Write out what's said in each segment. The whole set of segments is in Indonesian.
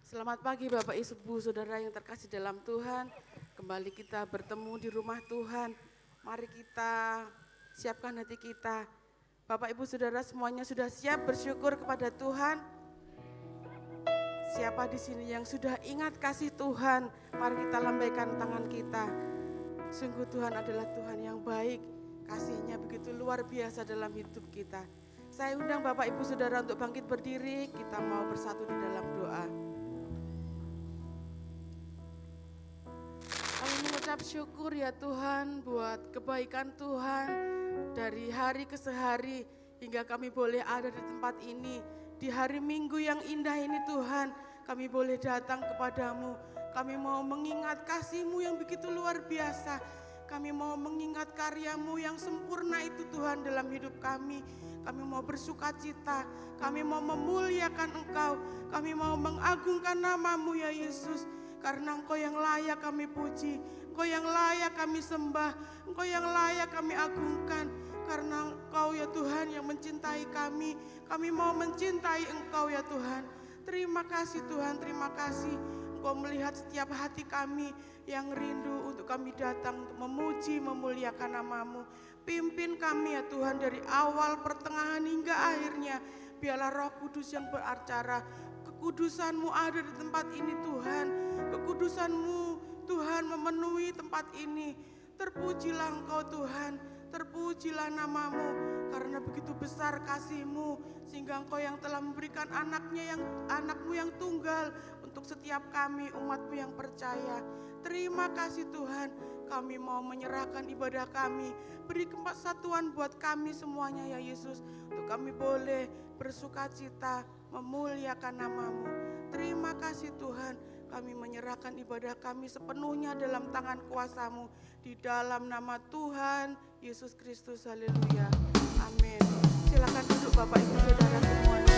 Selamat pagi Bapak Ibu Saudara yang terkasih dalam Tuhan. Kembali kita bertemu di rumah Tuhan. Mari kita siapkan hati kita. Bapak Ibu Saudara semuanya sudah siap bersyukur kepada Tuhan? Siapa di sini yang sudah ingat kasih Tuhan? Mari kita lambaikan tangan kita. Sungguh Tuhan adalah Tuhan yang baik. Kasih-Nya begitu luar biasa dalam hidup kita. Saya undang Bapak Ibu Saudara untuk bangkit berdiri. Kita mau bersatu di dalam doa. Kami mengucap syukur ya Tuhan buat kebaikan Tuhan dari hari ke hari hingga kami boleh ada di tempat ini. Di hari Minggu yang indah ini Tuhan, kami boleh datang kepadamu. Kami mau mengingat kasih-Mu yang begitu luar biasa. Kami mau mengingat karya-Mu yang sempurna itu Tuhan dalam hidup kami. Kami mau bersuka cita, kami mau memuliakan Engkau. Kami mau mengagungkan nama-Mu ya Yesus. Karena Engkau yang layak kami puji, Engkau yang layak kami sembah, Engkau yang layak kami agungkan. Karena Engkau ya Tuhan yang mencintai kami mau mencintai Engkau ya Tuhan. Terima kasih Tuhan, terima kasih. Engkau melihat setiap hati kami yang rindu untuk kami datang untuk memuji, memuliakan nama-Mu. Pimpin kami ya Tuhan dari awal, pertengahan hingga akhirnya. Biarlah Roh Kudus yang beracara. Kekudusan-Mu ada di tempat ini Tuhan. Kekudusan-Mu Tuhan memenuhi tempat ini. Terpujilah Engkau Tuhan, terpujilah nama-Mu. Karena begitu besar kasih-Mu sehingga Engkau yang telah memberikan anakmu yang tunggal untuk setiap kami umat-Mu yang percaya. Terima kasih Tuhan, kami mau menyerahkan ibadah kami. Beri kesatuan buat kami semuanya ya Yesus. Untuk kami boleh bersuka cita, memuliakan nama-Mu. Terima kasih Tuhan, kami menyerahkan ibadah kami sepenuhnya dalam tangan kuasa-Mu. Di dalam nama Tuhan Yesus Kristus, haleluya, amin. Silakan duduk Bapak Ibu Saudara semuanya.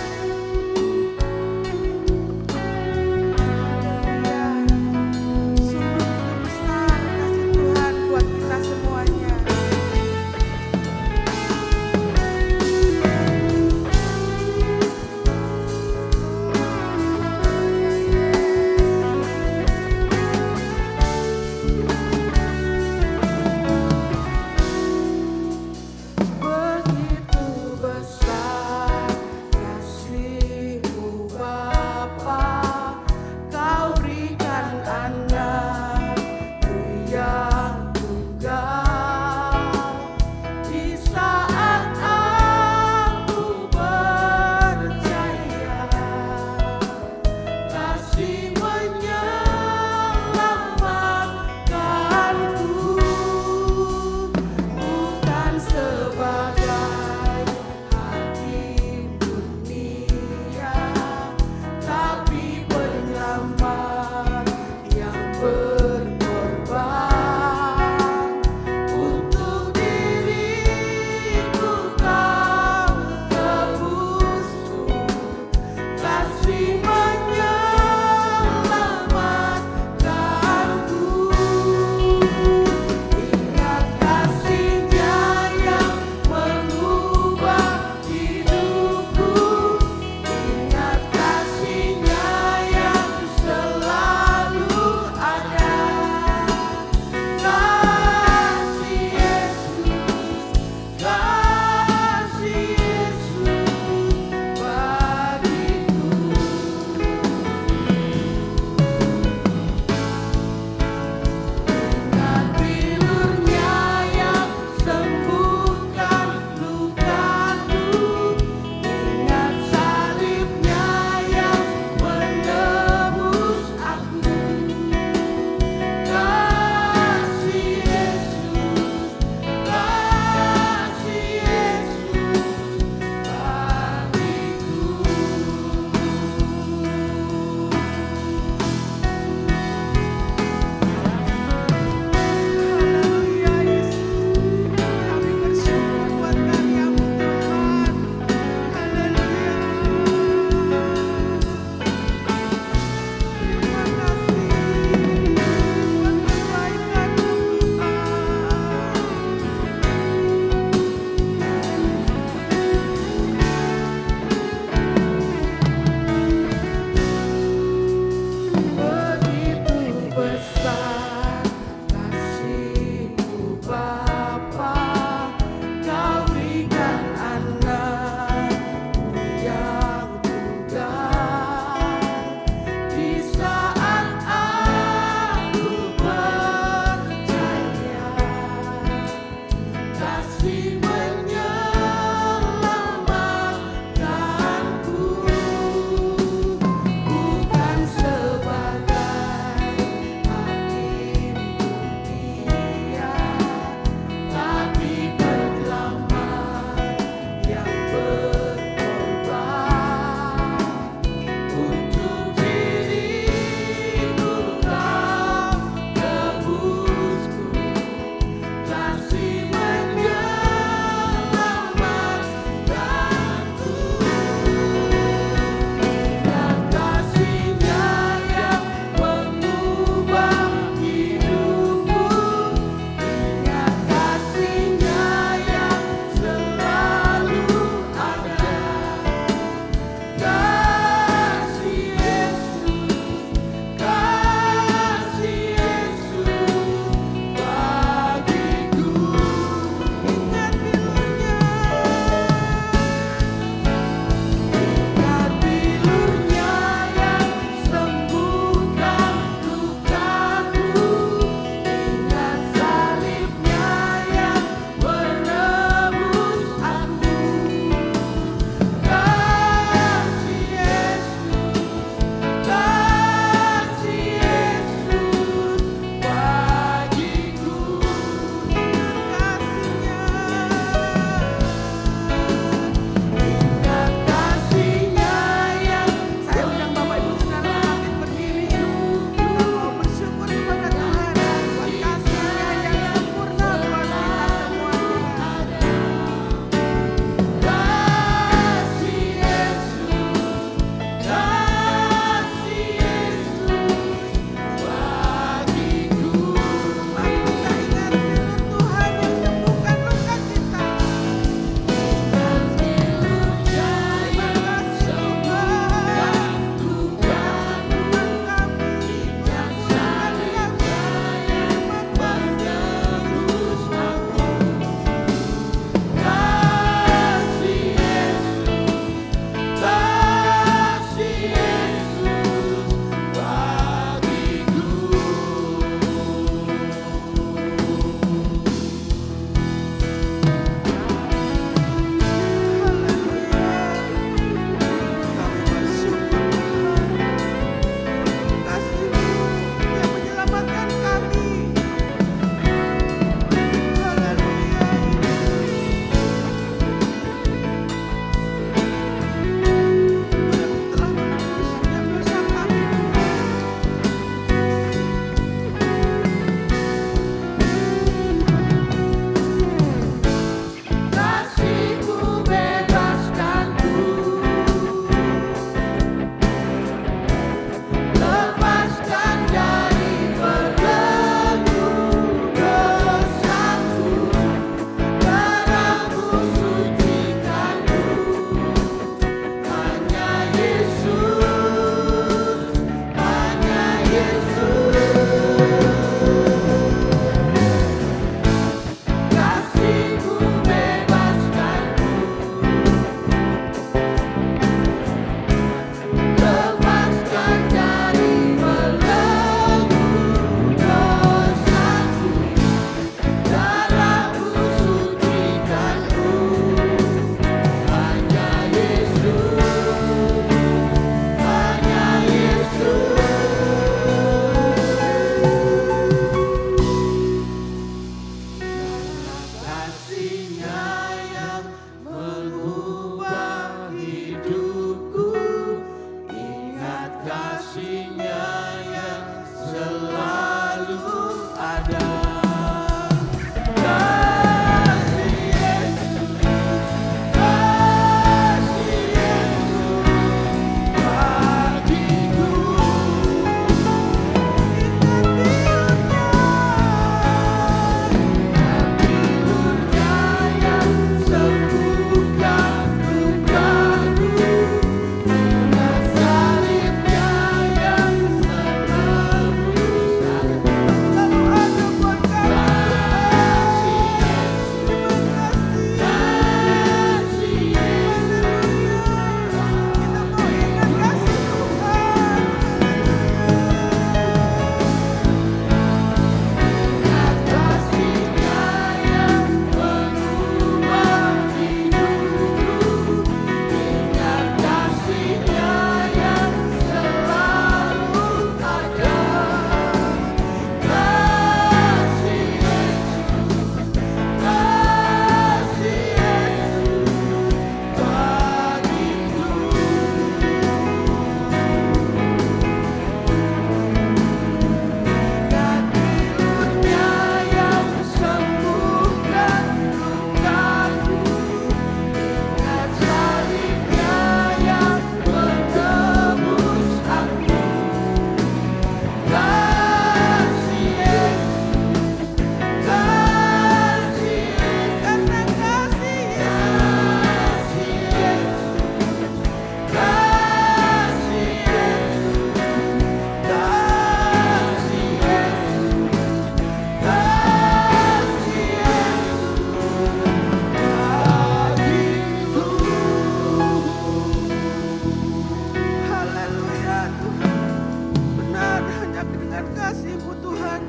kasih-Mu Tuhan.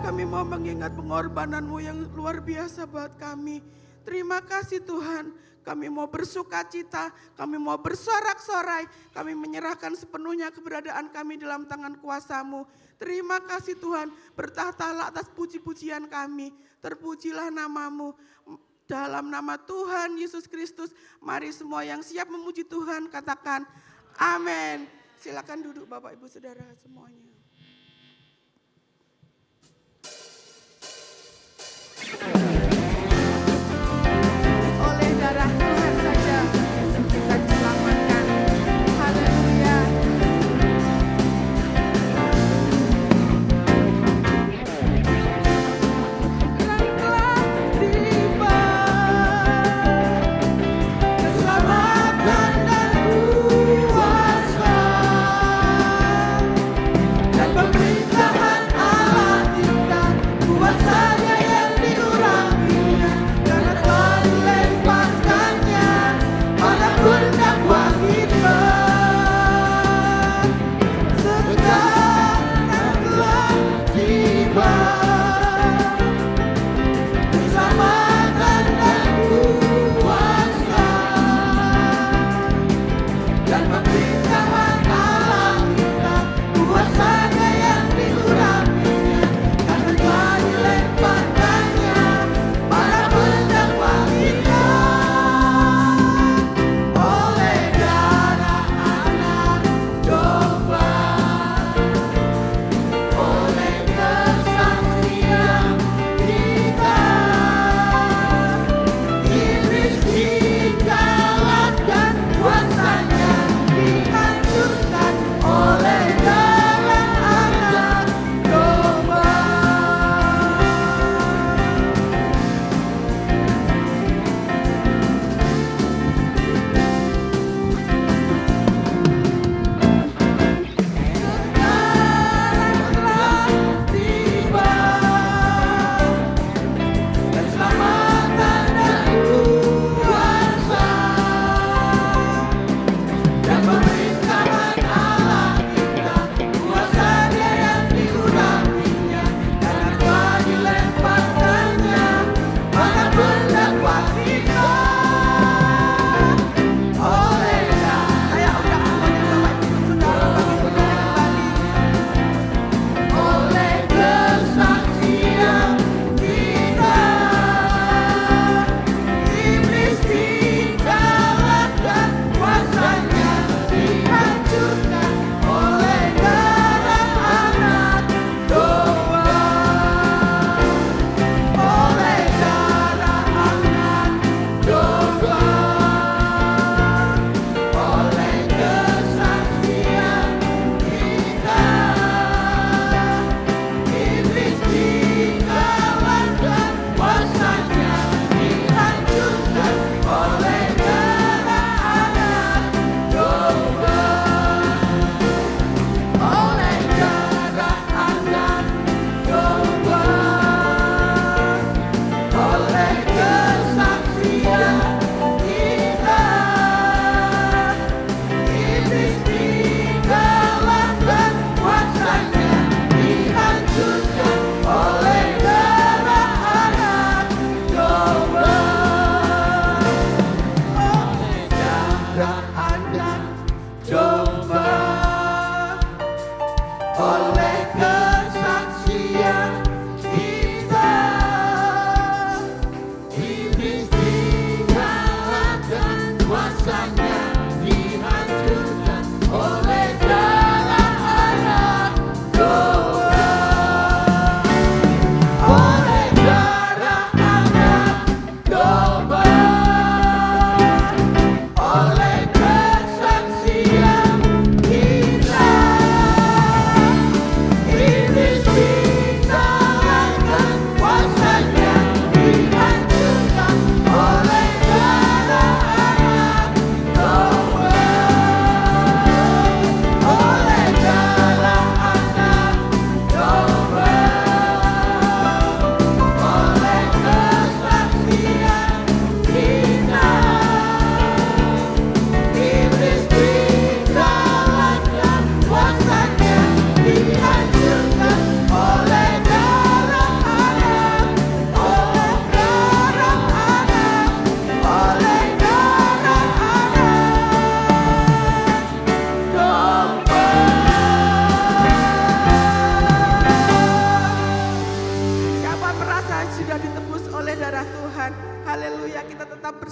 Kami mau mengingat pengorbanan-Mu yang luar biasa buat kami. Terima kasih Tuhan. Kami mau bersuka cita, kami mau bersorak-sorai, kami menyerahkan sepenuhnya keberadaan kami dalam tangan kuasa-Mu. Terima kasih Tuhan, bertahtalah atas puji-pujian kami. Terpujilah nama-Mu. Dalam nama Tuhan Yesus Kristus, mari semua yang siap memuji Tuhan katakan amin. Silakan duduk Bapak Ibu Saudara semuanya. Oleh darah Tuhan saja kita diselamatkan. Haleluya. Terang telah tiba, keselamatan dan kuasa, dan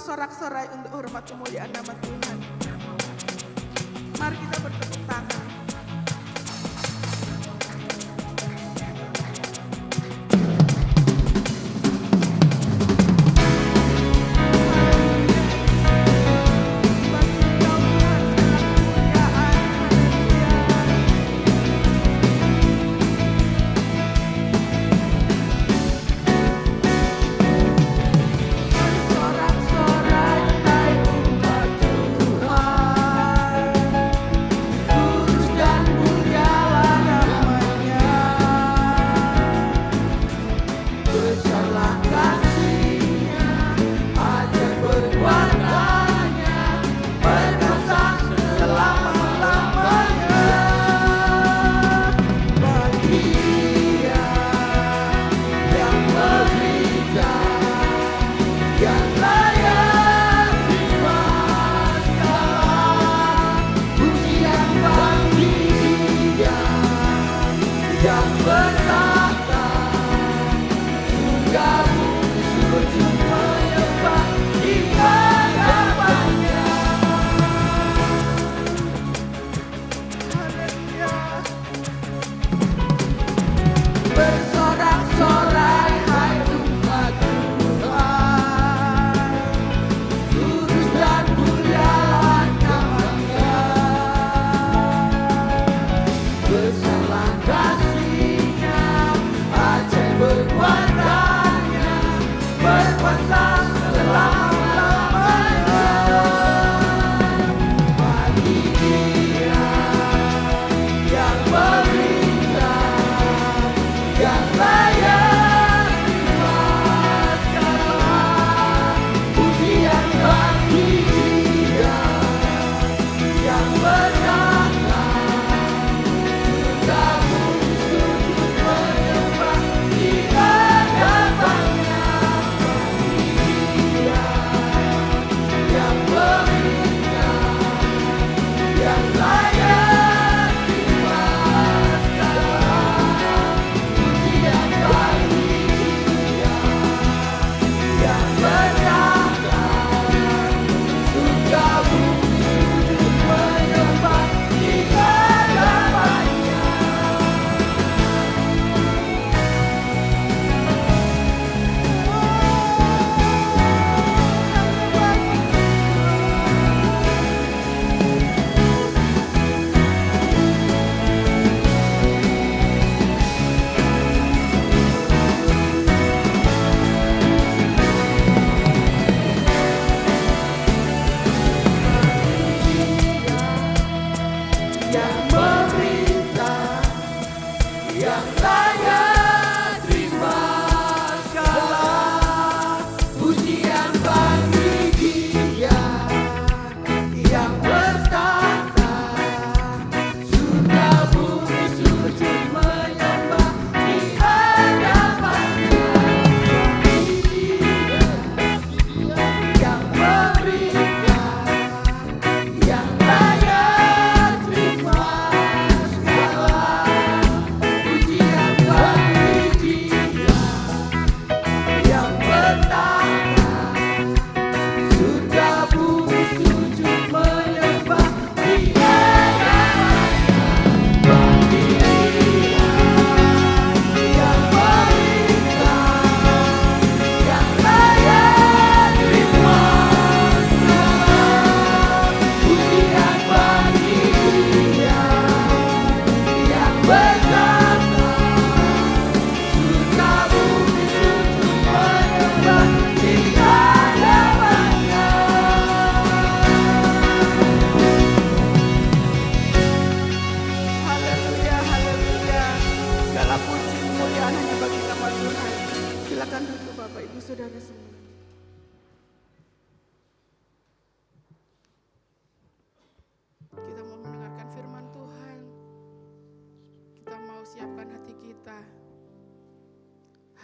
bersorak-sorai untuk hormat kemuliaan nama Tuhan. Mari kita bertepuk tangan.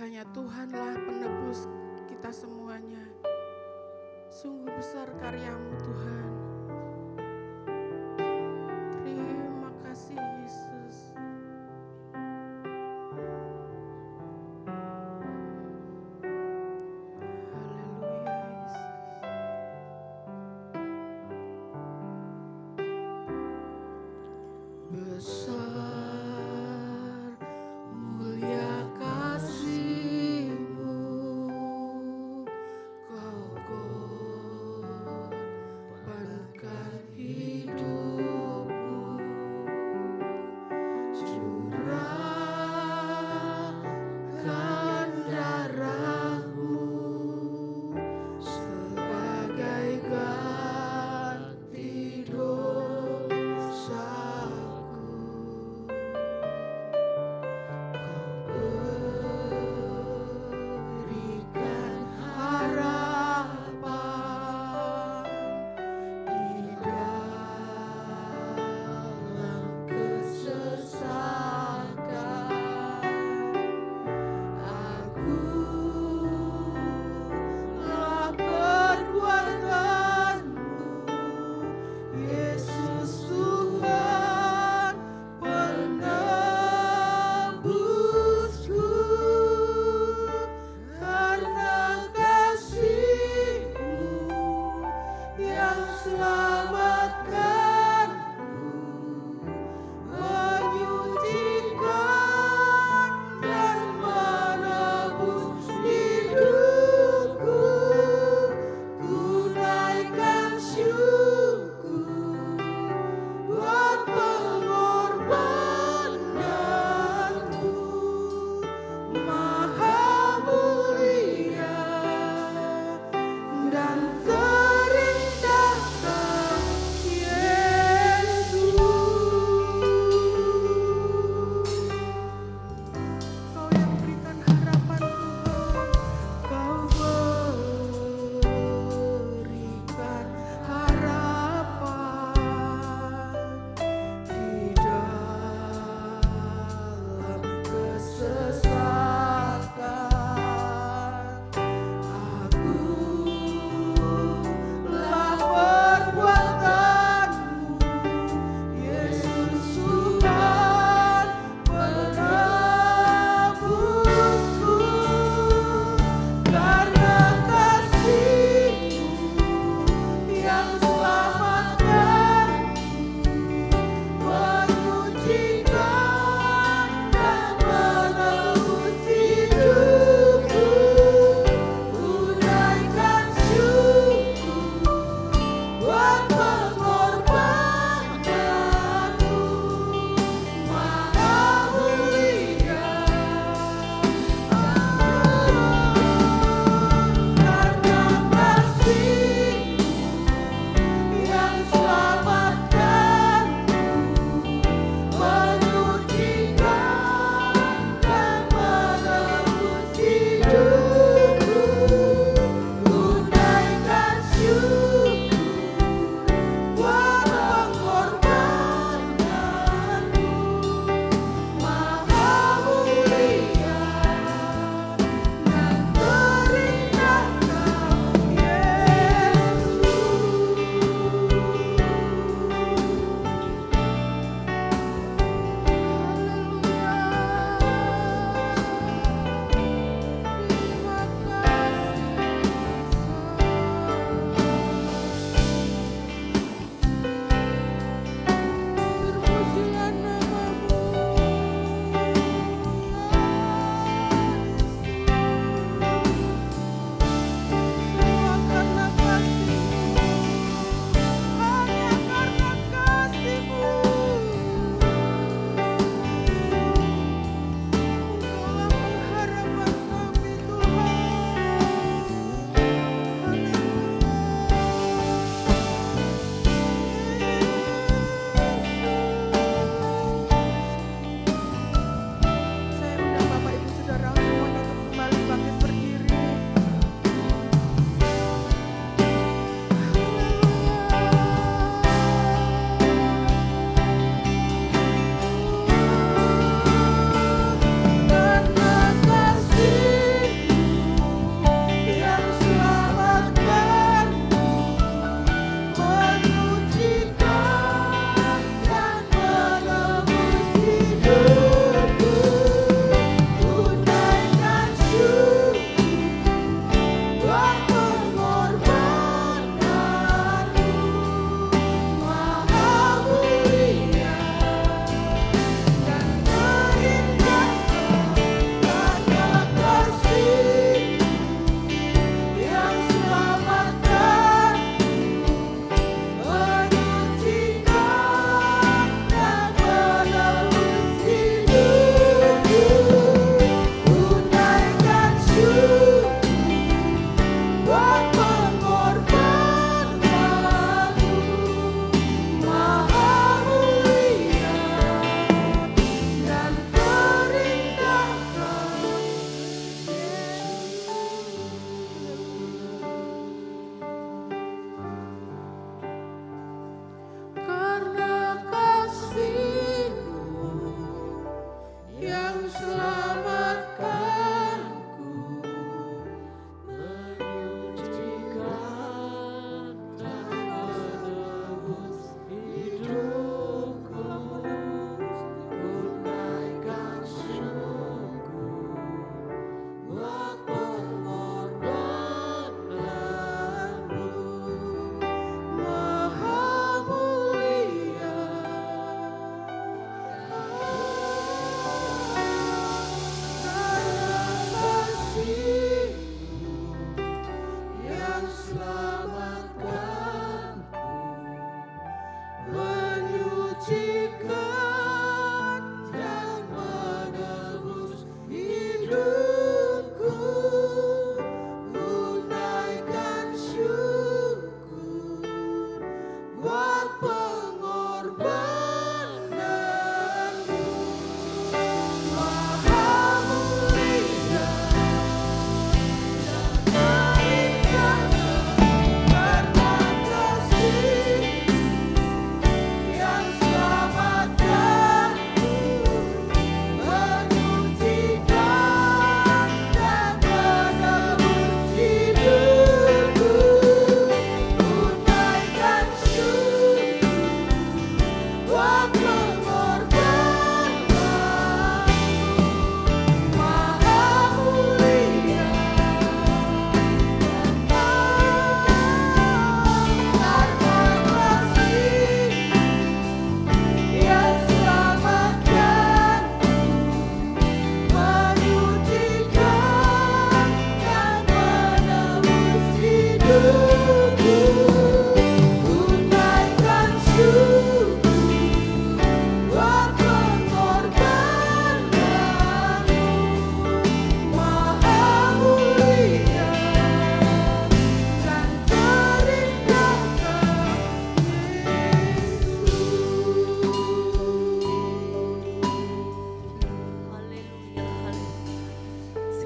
Hanya Tuhanlah penebus kita semuanya. Sungguh besar karya-Mu Tuhan. Terima kasih Yesus. Haleluya Yesus.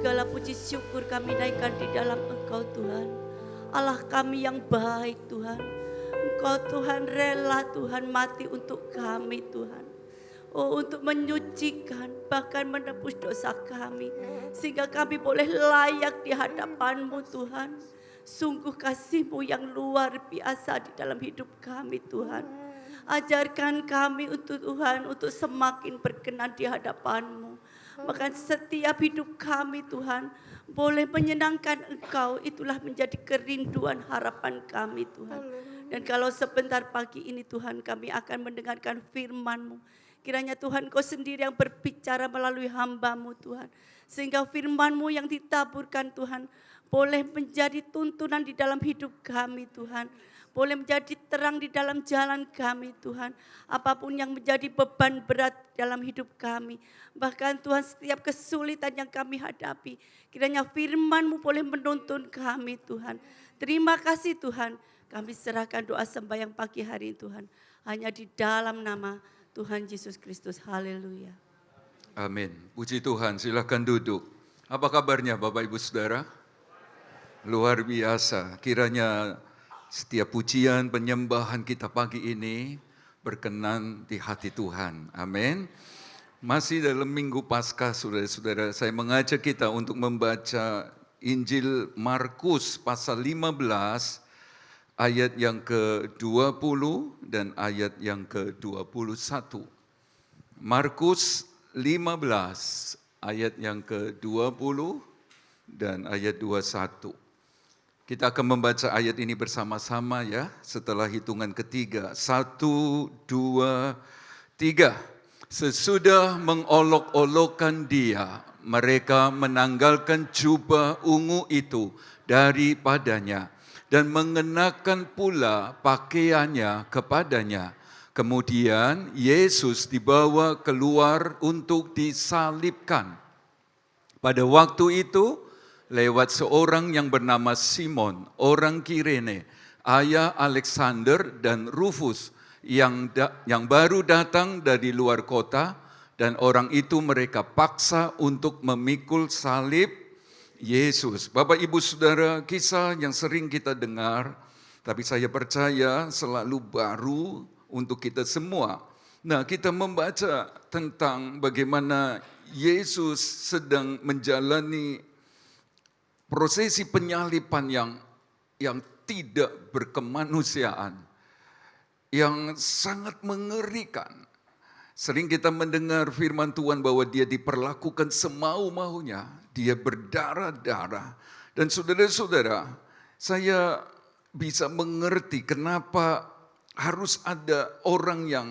segala puji syukur kami naikkan di dalam Engkau Tuhan. Allah kami yang baik Tuhan. Engkau Tuhan rela Tuhan mati untuk kami Tuhan. Oh, untuk menyucikan bahkan menebus dosa kami. Sehingga kami boleh layak di hadapan-Mu Tuhan. Sungguh kasih-Mu yang luar biasa di dalam hidup kami Tuhan. Ajarkan kami untuk Tuhan untuk semakin berkenan di hadapan-Mu. Bahkan setiap hidup kami Tuhan boleh menyenangkan Engkau. Itulah menjadi kerinduan harapan kami Tuhan. Dan kalau sebentar pagi ini Tuhan kami akan mendengarkan firman-Mu. Kiranya Tuhan Kau sendiri yang berbicara melalui hamba-Mu Tuhan. Sehingga firman-Mu yang ditaburkan Tuhan boleh menjadi tuntunan di dalam hidup kami Tuhan. Boleh menjadi terang di dalam jalan kami Tuhan. Apapun yang menjadi beban berat dalam hidup kami. Bahkan Tuhan setiap kesulitan yang kami hadapi. Kiranya firman-Mu boleh menuntun kami Tuhan. Terima kasih Tuhan. Kami serahkan doa sembahyang pagi hari ini Tuhan. Hanya di dalam nama Tuhan Yesus Kristus. Haleluya. Amin. Puji Tuhan, silakan duduk. Apa kabarnya Bapak Ibu Saudara? Luar biasa. Kiranya setiap pujian penyembahan kita pagi ini berkenan di hati Tuhan. Amin. Masih dalam Minggu Paskah, saudara-saudara, saya mengajak kita untuk membaca Injil Markus pasal 15 ayat yang ke-20 dan ayat yang ke-21. Markus 15 ayat yang ke-20 dan ayat 21. Kita akan membaca ayat ini bersama-sama ya, setelah hitungan ketiga. 1, 2, 3. Sesudah mengolok-olokkan dia, mereka menanggalkan jubah ungu itu daripadanya dan mengenakan pula pakaiannya kepadanya. Kemudian Yesus dibawa keluar untuk disalibkan. Pada waktu itu lewat seorang yang bernama Simon, orang Kirene, ayah Alexander dan Rufus yang baru datang dari luar kota, dan orang itu mereka paksa untuk memikul salib Yesus. Bapak Ibu Saudara, kisah yang sering kita dengar, tapi saya percaya selalu baru untuk kita semua. Nah, kita membaca tentang bagaimana Yesus sedang menjalani prosesi penyaliban yang tidak berkemanusiaan, yang sangat mengerikan. Sering kita mendengar firman Tuhan bahwa dia diperlakukan semau-maunya, dia berdarah-darah. Dan saudara-saudara, saya bisa mengerti kenapa harus ada orang yang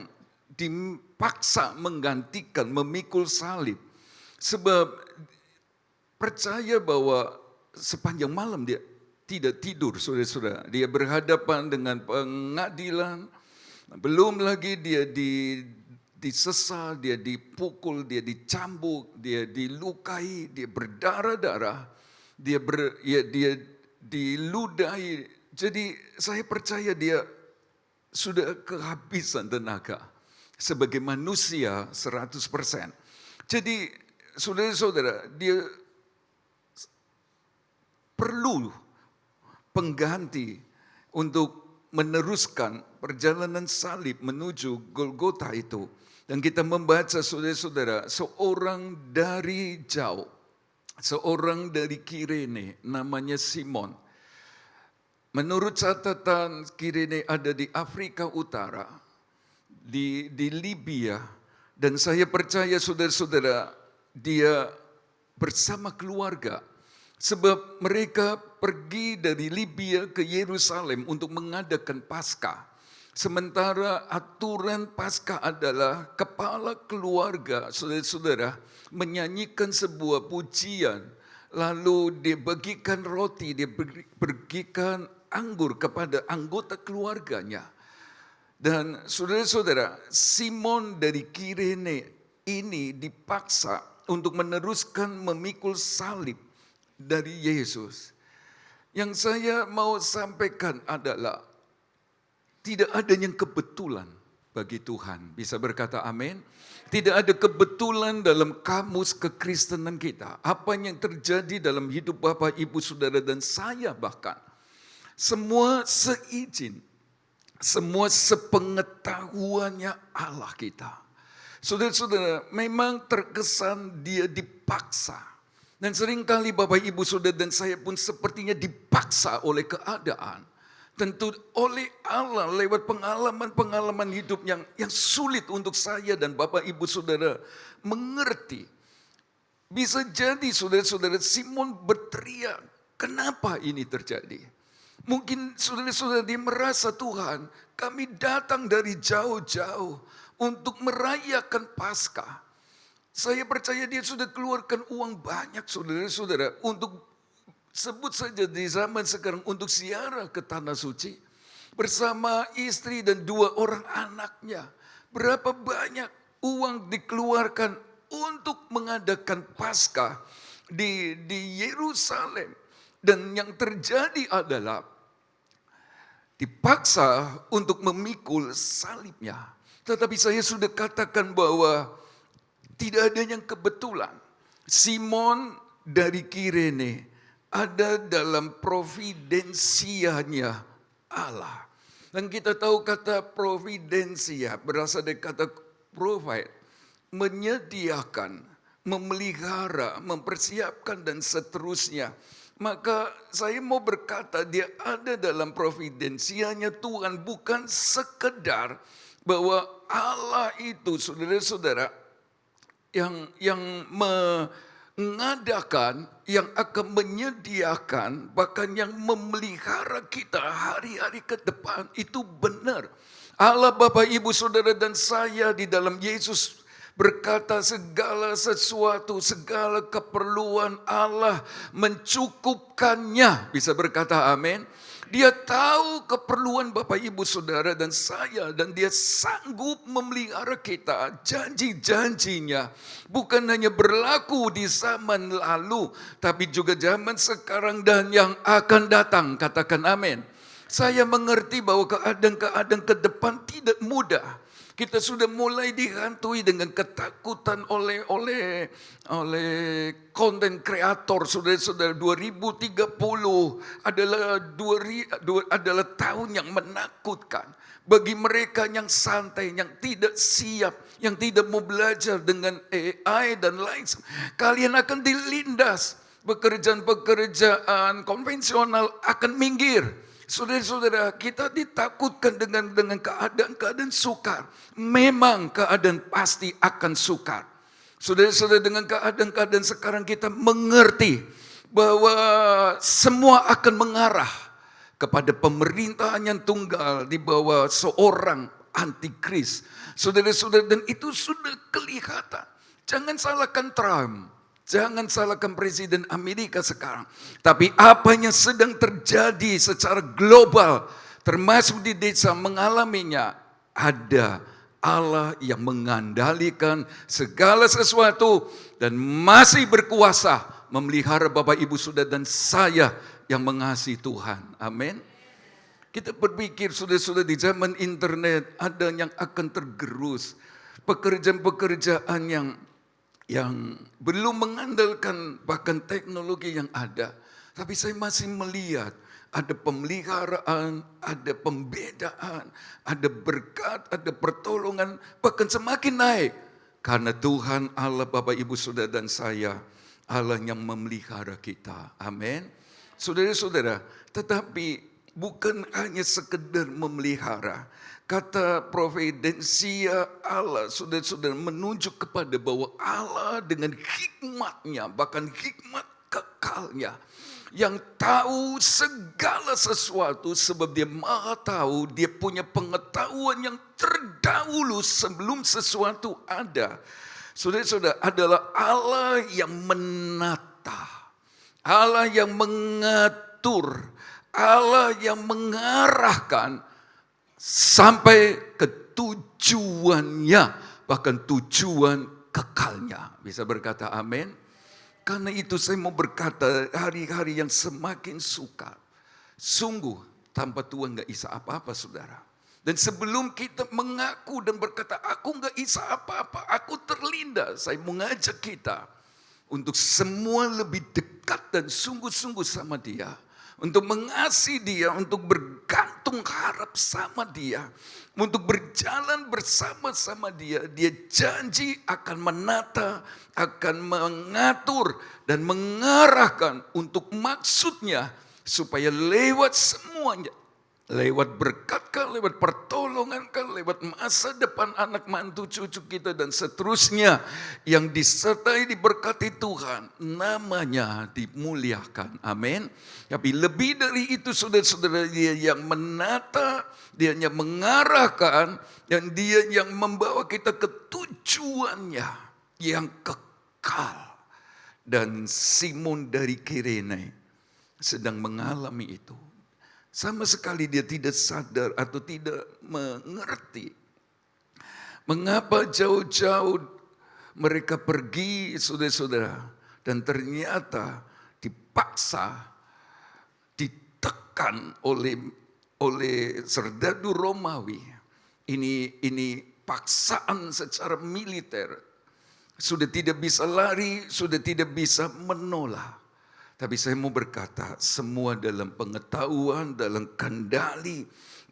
dipaksa menggantikan, memikul salib. Sebab percaya bahwa sepanjang malam dia tidak tidur, saudara-saudara. Dia berhadapan dengan pengadilan, belum lagi dia disesal, dia dipukul, dia dicambuk, dia dilukai, dia berdarah-darah, dia diludahi. Jadi saya percaya dia sudah kehabisan tenaga sebagai manusia 100%. Jadi saudara-saudara, dia perlu pengganti untuk meneruskan perjalanan salib menuju Golgota itu. Dan kita membaca saudara-saudara, seorang dari jauh, seorang dari Kirene namanya Simon. Menurut catatan, Kirene ada di Afrika Utara, di Libya. Dan saya percaya saudara-saudara, dia bersama keluarga. Sebab mereka pergi dari Libya ke Yerusalem untuk mengadakan Paskah. Sementara aturan Paskah adalah kepala keluarga, saudara-saudara, menyanyikan sebuah pujian. Lalu dia bagikan roti, dia bagikan anggur kepada anggota keluarganya. Dan saudara-saudara, Simon dari Kirene ini dipaksa untuk meneruskan memikul salib dari Yesus. Yang saya mau sampaikan adalah tidak ada yang kebetulan bagi Tuhan. Bisa berkata amin? Tidak ada kebetulan dalam kamus kekristenan kita. Apa yang terjadi dalam hidup Bapak, Ibu, Saudara, dan saya bahkan. Semua seizin, semua sepengetahuannya Allah kita. Saudara-saudara, memang terkesan dia dipaksa. Dan seringkali Bapak, Ibu, Saudara, dan saya pun sepertinya dipaksa oleh keadaan. Tentu oleh Allah lewat pengalaman-pengalaman hidup yang sulit untuk saya dan Bapak, Ibu, Saudara mengerti. Bisa jadi saudara-saudara Simon berteriak, kenapa ini terjadi? Mungkin saudara-saudara dia merasa, Tuhan, kami datang dari jauh-jauh untuk merayakan Paskah. Saya percaya dia sudah keluarkan uang banyak saudara-saudara untuk sebut saja di zaman sekarang untuk ziarah ke Tanah Suci. Bersama istri dan 2 orang anaknya. Berapa banyak uang dikeluarkan untuk mengadakan Paskah di Yerusalem. Dan yang terjadi adalah dipaksa untuk memikul salibnya. Tetapi saya sudah katakan bahwa tidak ada yang kebetulan. Simon dari Kirene ada dalam providensianya Allah. Dan kita tahu kata providensia berasal dari kata provide, menyediakan, memelihara, mempersiapkan dan seterusnya. Maka saya mau berkata dia ada dalam providensianya Tuhan, bukan sekedar bahwa Allah itu saudara-saudara yang mengadakan, yang akan menyediakan, bahkan yang memelihara kita hari-hari ke depan. Itu benar. Allah Bapak, Ibu, Saudara, dan saya di dalam Yesus berkata segala sesuatu, segala keperluan Allah mencukupkannya. Bisa berkata amin. Dia tahu keperluan Bapak, Ibu, Saudara, dan saya. Dan dia sanggup memelihara kita. Janji-janjinya bukan hanya berlaku di zaman lalu, tapi juga zaman sekarang dan yang akan datang. Katakan amin. Saya mengerti bahwa keadaan-keadaan ke depan tidak mudah. Kita sudah mulai dihantui dengan ketakutan oleh konten kreator. Saudara-saudara, 2030 adalah tahun yang menakutkan bagi mereka yang santai, yang tidak siap, yang tidak mau belajar dengan AI dan lain. Kalian akan dilindas, pekerjaan-pekerjaan konvensional akan minggir. Saudara-saudara, kita ditakutkan dengan keadaan-keadaan sukar. Memang keadaan pasti akan sukar. Saudara-saudara, dengan keadaan-keadaan sekarang kita mengerti bahwa semua akan mengarah kepada pemerintahan yang tunggal di bawah seorang antikris. Saudara-saudara, dan itu sudah kelihatan. Jangan salahkan Trump. Jangan salahkan Presiden Amerika sekarang. Tapi apa yang sedang terjadi secara global, termasuk di desa mengalaminya, ada Allah yang mengandalkan segala sesuatu dan masih berkuasa memelihara Bapak, Ibu, Saudara, dan saya yang mengasihi Tuhan. Amin. Kita berpikir saudara-saudara di zaman internet ada yang akan tergerus. Pekerjaan-pekerjaan yang belum mengandalkan bahkan teknologi yang ada. Tapi saya masih melihat ada pemeliharaan, ada pembedaan, ada berkat, ada pertolongan, bahkan semakin naik. Karena Tuhan Allah Bapak, Ibu, Saudara, dan saya, Allah yang memelihara kita. Amin. Saudara-saudara, tetapi bukan hanya sekedar memelihara. Kata providensia Allah, saudara-saudara, menunjuk kepada bahwa Allah dengan hikmatnya, bahkan hikmat kekalnya, yang tahu segala sesuatu sebab dia maha tahu, dia punya pengetahuan yang terdahulu sebelum sesuatu ada. Saudara-saudara, adalah Allah yang menata, Allah yang mengatur, Allah yang mengarahkan sampai ke tujuannya, bahkan tujuan kekalnya. Bisa berkata amin? Karena itu saya mau berkata hari-hari yang semakin sukar. Sungguh tanpa Tuhan gak bisa apa-apa saudara. Dan sebelum kita mengaku dan berkata, aku nggak bisa apa-apa, aku terlindas. Saya mengajak kita untuk semua lebih dekat dan sungguh-sungguh sama Dia. Untuk mengasihi Dia, untuk bergantung harap sama Dia. Untuk berjalan bersama-sama Dia. Dia janji akan menata, akan mengatur dan mengarahkan untuk maksudnya. Supaya lewat semuanya, lewat berkat-Kah, lewat pertolongan-Kah, lewat masa depan anak mantu cucu kita dan seterusnya yang disertai diberkati Tuhan, namanya dimuliakan. Amin. Tapi lebih dari itu saudara-saudara, Dia yang menata, Dia yang mengarahkan, dan Dia yang membawa kita ke tujuannya yang kekal. Dan Simon dari Kirene sedang mengalami itu. Sama sekali dia tidak sadar atau tidak mengerti mengapa jauh-jauh mereka pergi, saudara-saudara, dan ternyata dipaksa, ditekan oleh serdadu Romawi. Ini paksaan secara militer. Sudah tidak bisa lari, sudah tidak bisa menolak. Tapi saya mau berkata, semua dalam pengetahuan, dalam kendali,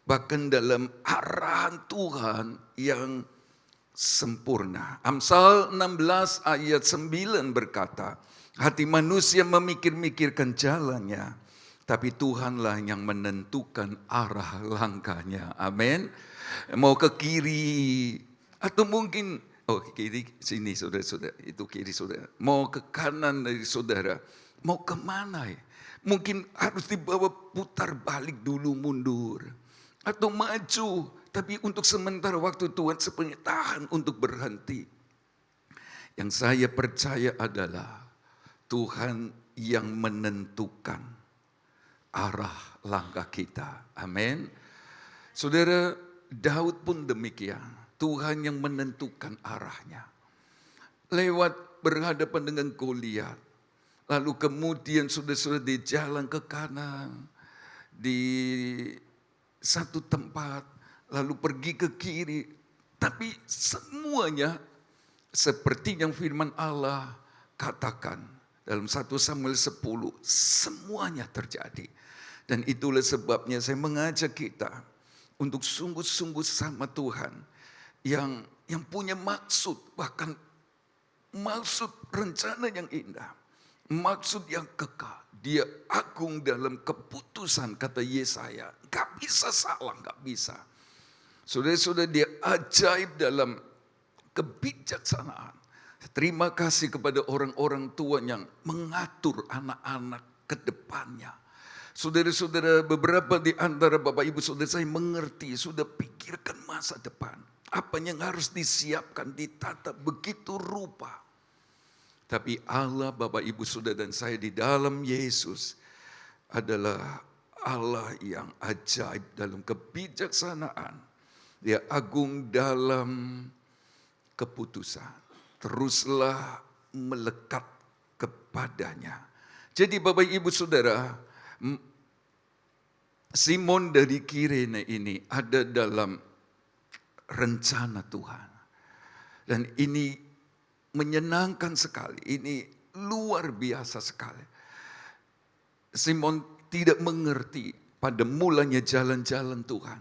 bahkan dalam arahan Tuhan yang sempurna. Amsal 16 ayat 9 berkata, hati manusia memikir-mikirkan jalannya, tapi Tuhanlah yang menentukan arah langkahnya. Amin. Mau ke kiri, atau mungkin, kiri, sini saudara-saudara, itu kiri saudara. Mau ke kanan dari saudara. Mau kemana ya? Mungkin harus dibawa putar balik dulu, mundur. Atau maju. Tapi untuk sementara waktu Tuhan sebenarnya tahan untuk berhenti. Yang saya percaya adalah Tuhan yang menentukan arah langkah kita. Amin. Saudara, Daud pun demikian. Tuhan yang menentukan arahnya. Lewat berhadapan dengan Goliat. Lalu kemudian sudah di jalan ke kanan, di satu tempat, lalu pergi ke kiri. Tapi semuanya seperti yang firman Allah katakan dalam 1 Samuel 10, semuanya terjadi. Dan itulah sebabnya saya mengajak kita untuk sungguh-sungguh sama Tuhan yang punya maksud, bahkan maksud rencana yang indah. Maksud yang kekal. Dia agung dalam keputusan, kata Yesaya. Gak bisa salah, gak bisa. Saudara-saudara, dia ajaib dalam kebijaksanaan. Terima kasih kepada orang-orang tua yang mengatur anak-anak ke depannya. Saudara-saudara, beberapa di antara Bapak Ibu Saudara saya mengerti, sudah pikirkan masa depan. Apa yang harus disiapkan, ditata begitu rupa. Tapi Allah, Bapak Ibu Saudara dan saya di dalam Yesus adalah Allah yang ajaib dalam kebijaksanaan. Dia agung dalam keputusan. Teruslah melekat kepadanya. Jadi Bapak Ibu Saudara, Simon dari Kirene ini ada dalam rencana Tuhan. Dan ini menyenangkan sekali, ini luar biasa sekali. Simon tidak mengerti pada mulanya jalan-jalan Tuhan.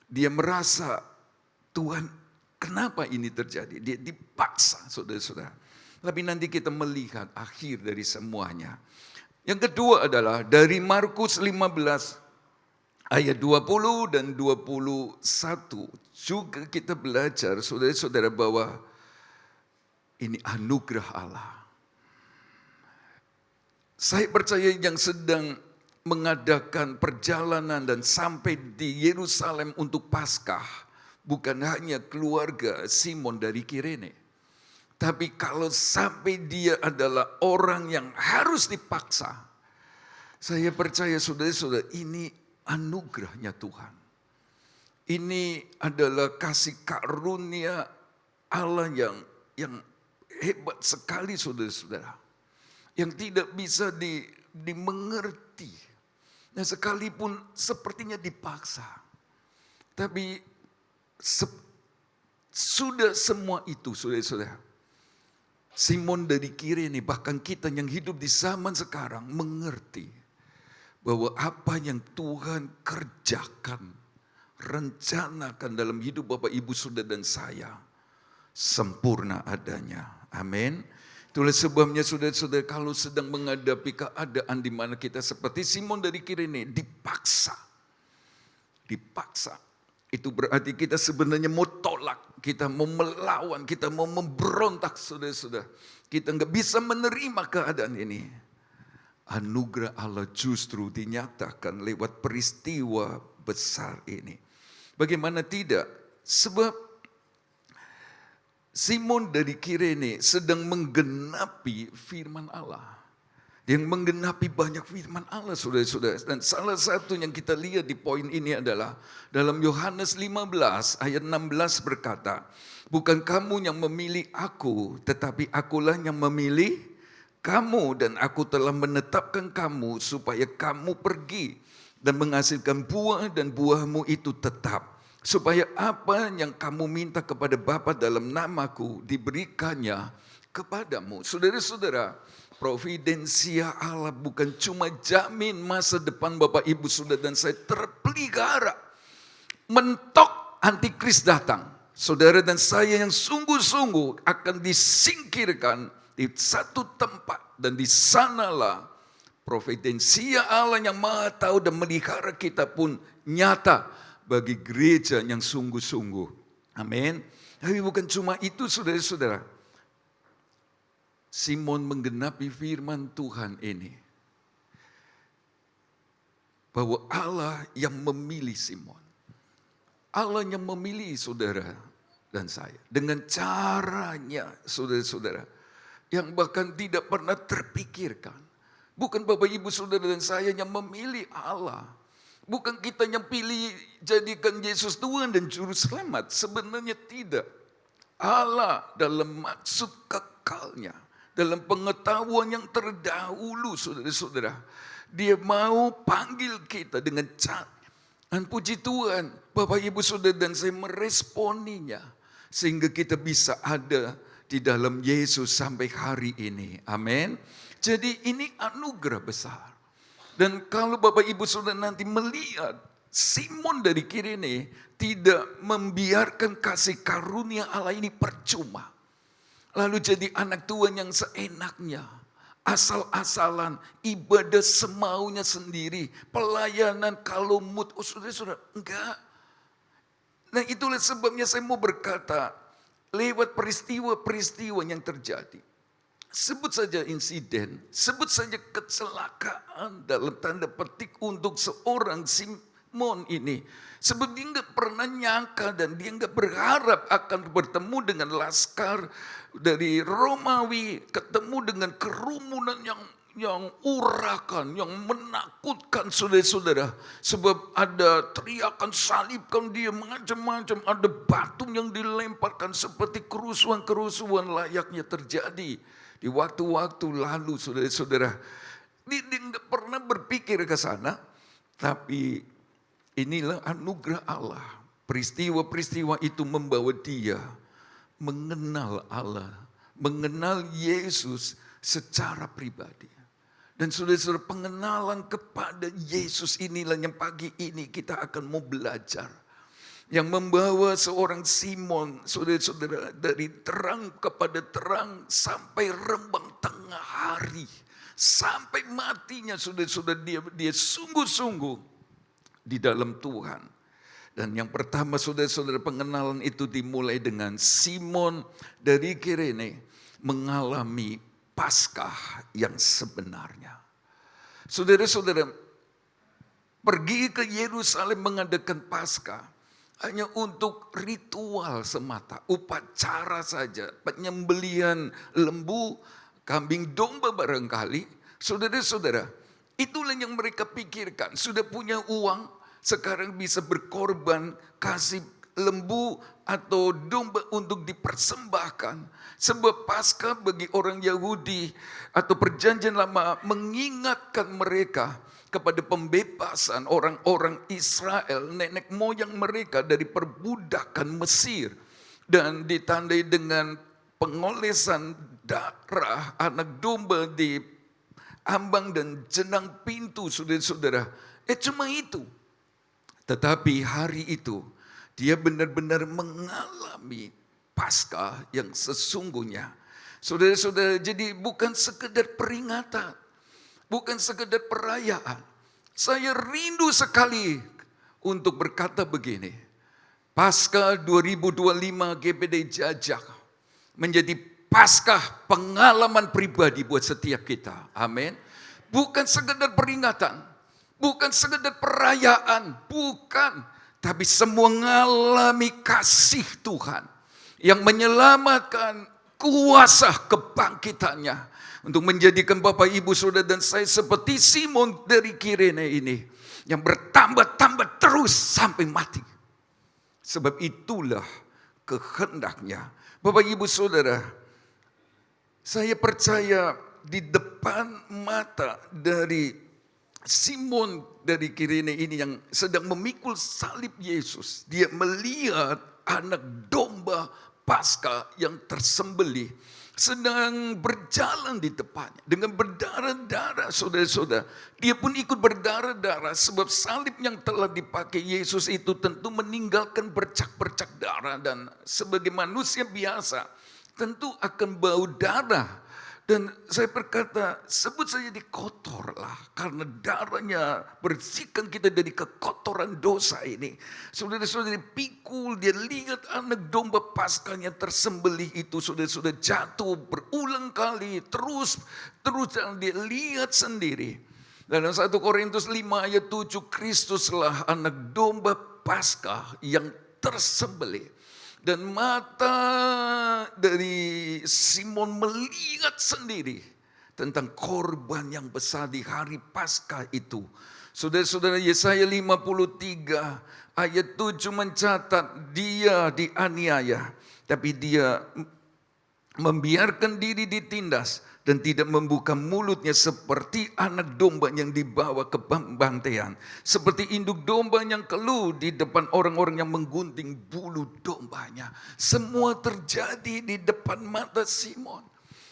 Dia merasa, Tuhan kenapa ini terjadi? Dia dipaksa, saudara-saudara. Tapi nanti kita melihat akhir dari semuanya. Yang kedua adalah dari Markus 15 ayat 20 dan 21. Juga kita belajar, saudara-saudara, bahwa ini anugerah Allah. Saya percaya yang sedang mengadakan perjalanan dan sampai di Yerusalem untuk Paskah bukan hanya keluarga Simon dari Kirene. Tapi kalau sampai dia adalah orang yang harus dipaksa, saya percaya saudara-saudara ini anugerahnya Tuhan. Ini adalah kasih karunia Allah yang hebat sekali saudara-saudara. Yang tidak bisa dimengerti. Nah sekalipun sepertinya dipaksa. Tapi sudah semua itu, saudara-saudara. Simon dari Kirene, bahkan kita yang hidup di zaman sekarang mengerti bahwa apa yang Tuhan kerjakan, rencanakan dalam hidup Bapak, Ibu, Saudara dan saya, sempurna adanya. Amin. Itulah sebabnya saudara-saudara, kalau sedang menghadapi keadaan di mana kita seperti Simon dari Kirene, dipaksa. Itu berarti kita sebenarnya mau tolak, kita mau melawan, kita mau memberontak, saudara-saudara. Kita nggak bisa menerima keadaan ini. Anugerah Allah justru dinyatakan lewat peristiwa besar ini. Bagaimana tidak? Sebab Simon dari Kirene sedang menggenapi firman Allah. Yang menggenapi banyak firman Allah, saudara-saudara. Dan salah satu yang kita lihat di poin ini adalah dalam Yohanes 15 ayat 16 berkata, bukan kamu yang memilih aku, tetapi akulah yang memilih kamu, dan aku telah menetapkan kamu supaya kamu pergi dan menghasilkan buah, dan buahmu itu tetap. Supaya apa yang kamu minta kepada Bapa dalam namaku diberikannya kepadamu. Saudara-saudara, providensia Allah bukan cuma jamin masa depan Bapak, Ibu, Saudara dan saya terpelihara. Mentok antikris datang, saudara dan saya yang sungguh-sungguh akan disingkirkan di satu tempat, dan di sanalah providensia Allah yang Maha Tahu dan melihara kita pun nyata bagi gereja yang sungguh-sungguh. Amin. Tapi bukan cuma itu, saudara-saudara. Simon menggenapi firman Tuhan ini, bahwa Allah yang memilih Simon, Allah yang memilih saudara dan saya, dengan caranya, saudara-saudara, yang bahkan tidak pernah terpikirkan. Bukan Bapak, Ibu, Saudara dan saya yang memilih Allah. Bukan kita yang pilih jadikan Yesus Tuhan dan Juru Selamat. Sebenarnya tidak. Allah dalam maksud kekalnya, dalam pengetahuan yang terdahulu, saudara-saudara, Dia mau panggil kita dengan cara. Dan puji Tuhan, Bapak, Ibu, Saudara dan saya meresponinya, sehingga kita bisa ada di dalam Yesus sampai hari ini. Amin. Jadi ini anugerah besar. Dan kalau Bapak, Ibu, Saudara nanti melihat Simon dari Kirene tidak membiarkan kasih karunia Allah ini percuma. Lalu jadi anak Tuhan yang seenaknya, asal-asalan, ibadah semaunya sendiri, pelayanan kalau mood, saudara-saudara, enggak. Nah itulah sebabnya saya mau berkata, lewat peristiwa-peristiwa yang terjadi, sebut saja insiden, sebut saja kecelakaan dalam tanda petik untuk seorang Simon ini. Sebab dia nggak pernah nyangka dan dia nggak berharap akan bertemu dengan laskar dari Romawi, ketemu dengan kerumunan yang urakan, yang menakutkan, saudara-saudara. Sebab ada teriakan salibkan dia, macam-macam, ada batu yang dilemparkan seperti kerusuhan-kerusuhan layaknya terjadi di waktu-waktu lalu, saudara-saudara. Dia nggak pernah berpikir ke sana, tapi inilah anugerah Allah. Peristiwa-peristiwa itu membawa dia mengenal Allah, mengenal Yesus secara pribadi. Dan saudara-saudara, pengenalan kepada Yesus inilah yang pagi ini kita akan mau belajar. Yang membawa seorang Simon, saudara-saudara, dari terang kepada terang sampai rembang tengah hari. Sampai matinya, saudara-saudara, dia sungguh-sungguh di dalam Tuhan. Dan yang pertama, saudara-saudara, pengenalan itu dimulai dengan Simon dari Kirene mengalami Paskah yang sebenarnya. Saudara-saudara, pergi ke Yerusalem mengadakan Paskah hanya untuk ritual semata, upacara saja, penyembelihan lembu, kambing domba barangkali. Saudara-saudara, itulah yang mereka pikirkan. Sudah punya uang, sekarang bisa berkorban, kasih lembu atau domba untuk dipersembahkan. Sebab Paskah bagi orang Yahudi atau perjanjian lama mengingatkan mereka kepada pembebasan orang-orang Israel, nenek moyang mereka dari perbudakan Mesir. Dan ditandai dengan pengolesan darah anak domba di ambang dan jenang pintu, saudara-saudara. Cuma itu. Tetapi hari itu dia benar-benar mengalami Paskah yang sesungguhnya. Saudara-saudara, jadi bukan sekedar peringatan, bukan sekedar perayaan. Saya rindu sekali untuk berkata begini, Paskah 2025 GBD Jajak menjadi Paskah pengalaman pribadi buat setiap kita. Amin. Bukan sekedar peringatan, bukan sekedar perayaan, bukan. Tapi semua mengalami kasih Tuhan yang menyelamatkan kuasa kebangkitannya untuk menjadikan Bapak Ibu Saudara dan saya seperti Simon dari Kirene ini yang bertambah-tambah terus sampai mati. Sebab itulah kehendaknya. Bapak Ibu Saudara, saya percaya di depan mata dari Simon dari Kirene ini yang sedang memikul salib Yesus, dia melihat anak domba Paskah yang tersembelih sedang berjalan di depannya dengan berdarah-darah, saudara-saudara. Dia pun ikut berdarah-darah sebab salib yang telah dipakai Yesus itu tentu meninggalkan bercak-bercak darah, dan sebagai manusia biasa tentu akan bau darah. Dan saya berkata, sebut saja dikotorlah, karena darahnya bersihkan kita dari kekotoran dosa ini. Saudara-saudara, pikul, dia lihat anak domba Paskahnya tersembelih itu, saudara-saudara, jatuh berulang kali, terus dia lihat sendiri. Dalam 1 Korintus 5 ayat 7, Kristuslah anak domba Paskah yang tersembelih. Dan mata dari Simon melihat sendiri tentang korban yang besar di hari Paskah itu. Saudara-saudara, Yesaya 53 ayat 7 mencatat dia dianiaya, tapi dia membiarkan diri ditindas dan tidak membuka mulutnya seperti anak domba yang dibawa ke pembantaian. Seperti induk domba yang keluh di depan orang-orang yang menggunting bulu dombanya. Semua terjadi di depan mata Simon.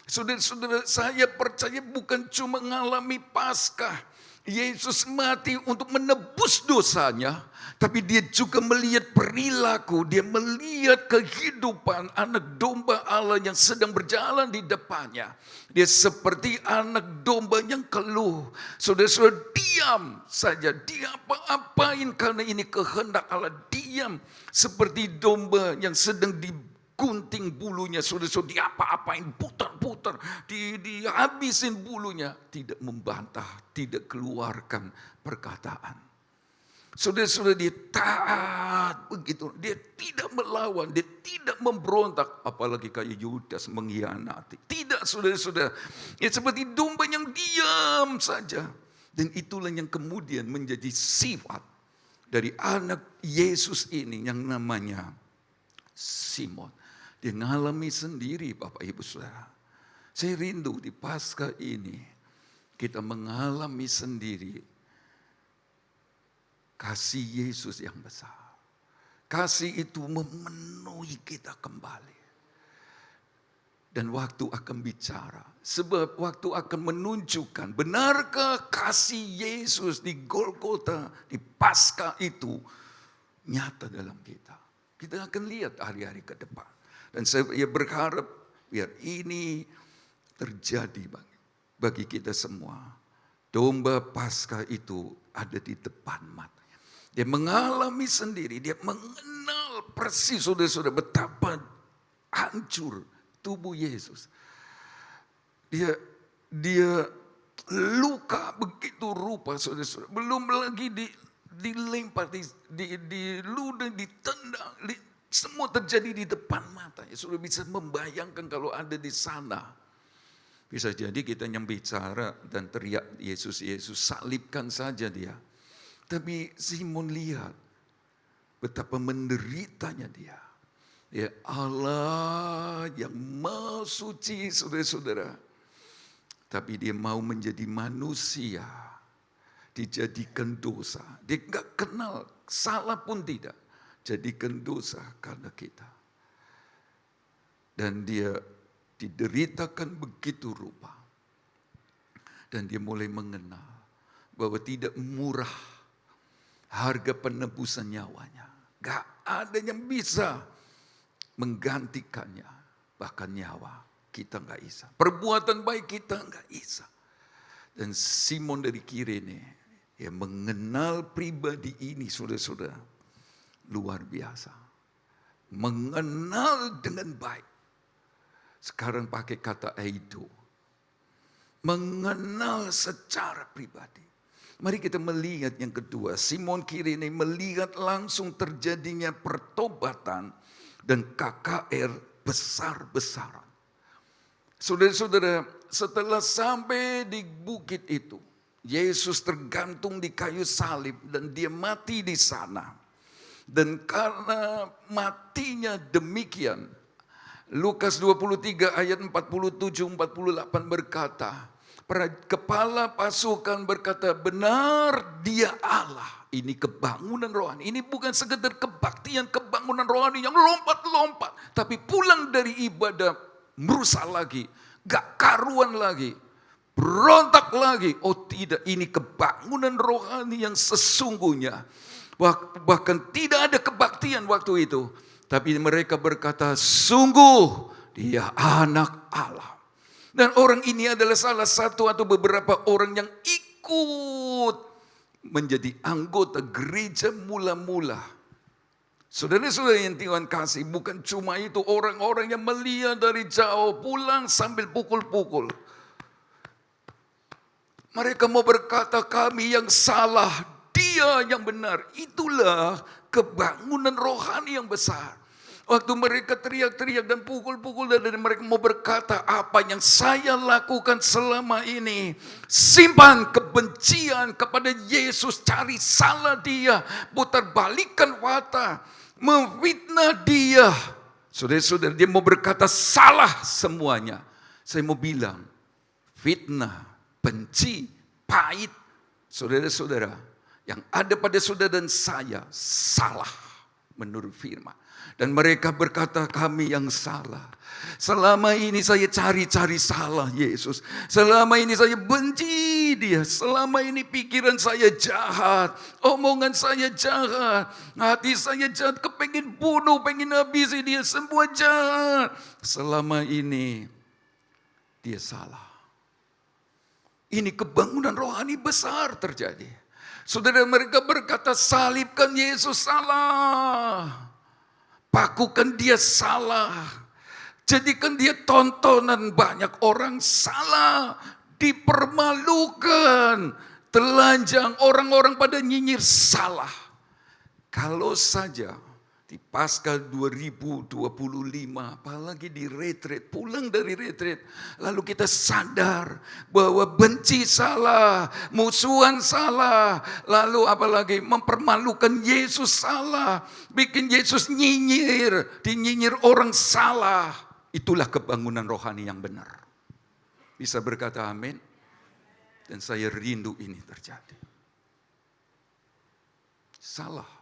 Saudara-saudara, saya percaya bukan cuma mengalami Paskah, Yesus mati untuk menebus dosanya, tapi dia juga melihat perilaku, dia melihat kehidupan anak domba Allah yang sedang berjalan di depannya. Dia seperti anak domba yang keluh. Saudara-saudara, diam saja, dia apa-apain karena ini kehendak Allah. Diam seperti domba yang sedang digunting bulunya, saudara-saudara, diapa-apain, putar-putar, dihabisin bulunya, tidak membantah, tidak keluarkan perkataan. Saudara-saudara, dia taat begitu, dia tidak melawan, dia tidak memberontak, apalagi kayak Yudas mengkhianati. Tidak, saudara-saudara, ya seperti domba yang diam saja. Dan itulah yang kemudian menjadi sifat dari anak Yesus ini yang namanya Simon. Dia mengalami sendiri, Bapak Ibu Saudara. Saya rindu di Paskah ini kita mengalami sendiri kasih Yesus yang besar. Kasih itu memenuhi kita kembali. Dan waktu akan bicara. Sebab waktu akan menunjukkan benarkah kasih Yesus di Golgota, di Paskah itu nyata dalam kita. Kita akan lihat hari-hari ke depan. Dan saya berharap biar ini terjadi bagi kita semua. Domba Paskah itu ada di depan mata. Dia mengalami sendiri, dia mengenal persis, saudara-saudara, betapa hancur tubuh Yesus. Dia luka begitu rupa, saudara-saudara. Belum lagi dilempar, diludah, ditendang, semua terjadi di depan mata. Sudah bisa membayangkan kalau ada di sana. Bisa jadi kita yang bicara dan teriak Yesus, Yesus, salibkan saja dia. Tapi Simon lihat betapa menderitanya dia. Ya Allah yang Maha Suci, saudara-saudara. Tapi dia mau menjadi manusia, dijadikan dosa. Dia nggak kenal, salah pun tidak. Jadikan dosa karena kita. Dan dia dideritakan begitu rupa. Dan dia mulai mengenal bahwa tidak murah harga penebusan nyawanya. Gak ada yang bisa menggantikannya. Bahkan nyawa kita gak bisa. Perbuatan baik kita gak bisa. Dan Simon dari Kirene yang mengenal pribadi ini, saudara-saudara, luar biasa. Mengenal dengan baik. Sekarang pakai kata eido. Mengenal secara pribadi. Mari kita melihat yang kedua. Simon Kirene melihat langsung terjadinya pertobatan dan KKR besar-besaran. Saudara-saudara, setelah sampai di bukit itu, Yesus tergantung di kayu salib dan dia mati di sana. Dan karena matinya demikian, Lukas 23 ayat 47-48 berkata, kepala pasukan berkata, benar dia Allah. Ini kebangunan rohani. Ini bukan sekedar kebaktian, kebangunan rohani yang lompat-lompat. Tapi pulang dari ibadah, merusak lagi. Gak karuan lagi. Berontak lagi. Oh tidak, ini kebangunan rohani yang sesungguhnya. Bahkan tidak ada kebaktian waktu itu. Tapi mereka berkata, sungguh dia anak Allah. Dan orang ini adalah salah satu atau beberapa orang yang ikut menjadi anggota gereja mula-mula. Saudara-saudara yang Tuhan kasih, bukan cuma itu, orang-orang yang melihat dari jauh pulang sambil pukul-pukul. Mereka mau berkata kami yang salah, dia yang benar. Itulah kebangunan rohani yang besar. Waktu mereka teriak-teriak dan pukul-pukul dan mereka mau berkata, apa yang saya lakukan selama ini, simpan kebencian kepada Yesus, cari salah dia, putar balikan watak, memfitnah dia. Saudara-saudara, dia mau berkata salah semuanya. Saya mau bilang, fitnah, benci, pahit, saudara-saudara, yang ada pada saudara dan saya salah menurut firman. Dan mereka berkata kami yang salah. Selama ini saya cari-cari salah Yesus. Selama ini saya benci dia. Selama ini pikiran saya jahat. Omongan saya jahat. Hati saya jahat. Kepengen bunuh, pengen habisi dia. Semua jahat. Selama ini dia salah. Ini kebangunan rohani besar terjadi. Saudara, mereka berkata salibkan Yesus, salah. Pakukan dia, salah. Jadikan dia tontonan banyak orang, salah. Dipermalukan. Telanjang, orang-orang pada nyinyir, salah. Kalau saja di Paskah 2025, apalagi di retret, pulang dari retret, lalu kita sadar bahwa benci salah, musuhan salah, lalu apalagi mempermalukan Yesus salah, bikin Yesus nyinyir, dinyinyir orang salah. Itulah kebangunan rohani yang benar. Bisa berkata amin? Dan saya rindu ini terjadi. Salah.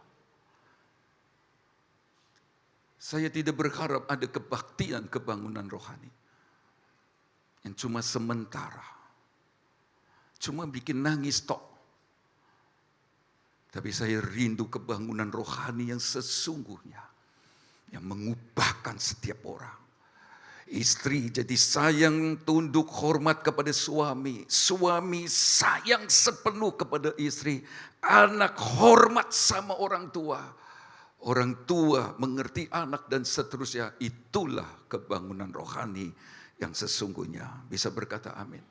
Saya tidak berharap ada kebaktian kebangunan rohani yang cuma sementara, cuma bikin nangis tok. Tapi saya rindu kebangunan rohani yang sesungguhnya, yang mengubahkan setiap orang. Istri jadi sayang, tunduk, hormat kepada suami. Suami sayang sepenuh kepada istri. Anak hormat sama orang tua. Orang tua mengerti anak dan seterusnya. Itulah kebangunan rohani yang sesungguhnya. Bisa berkata amin.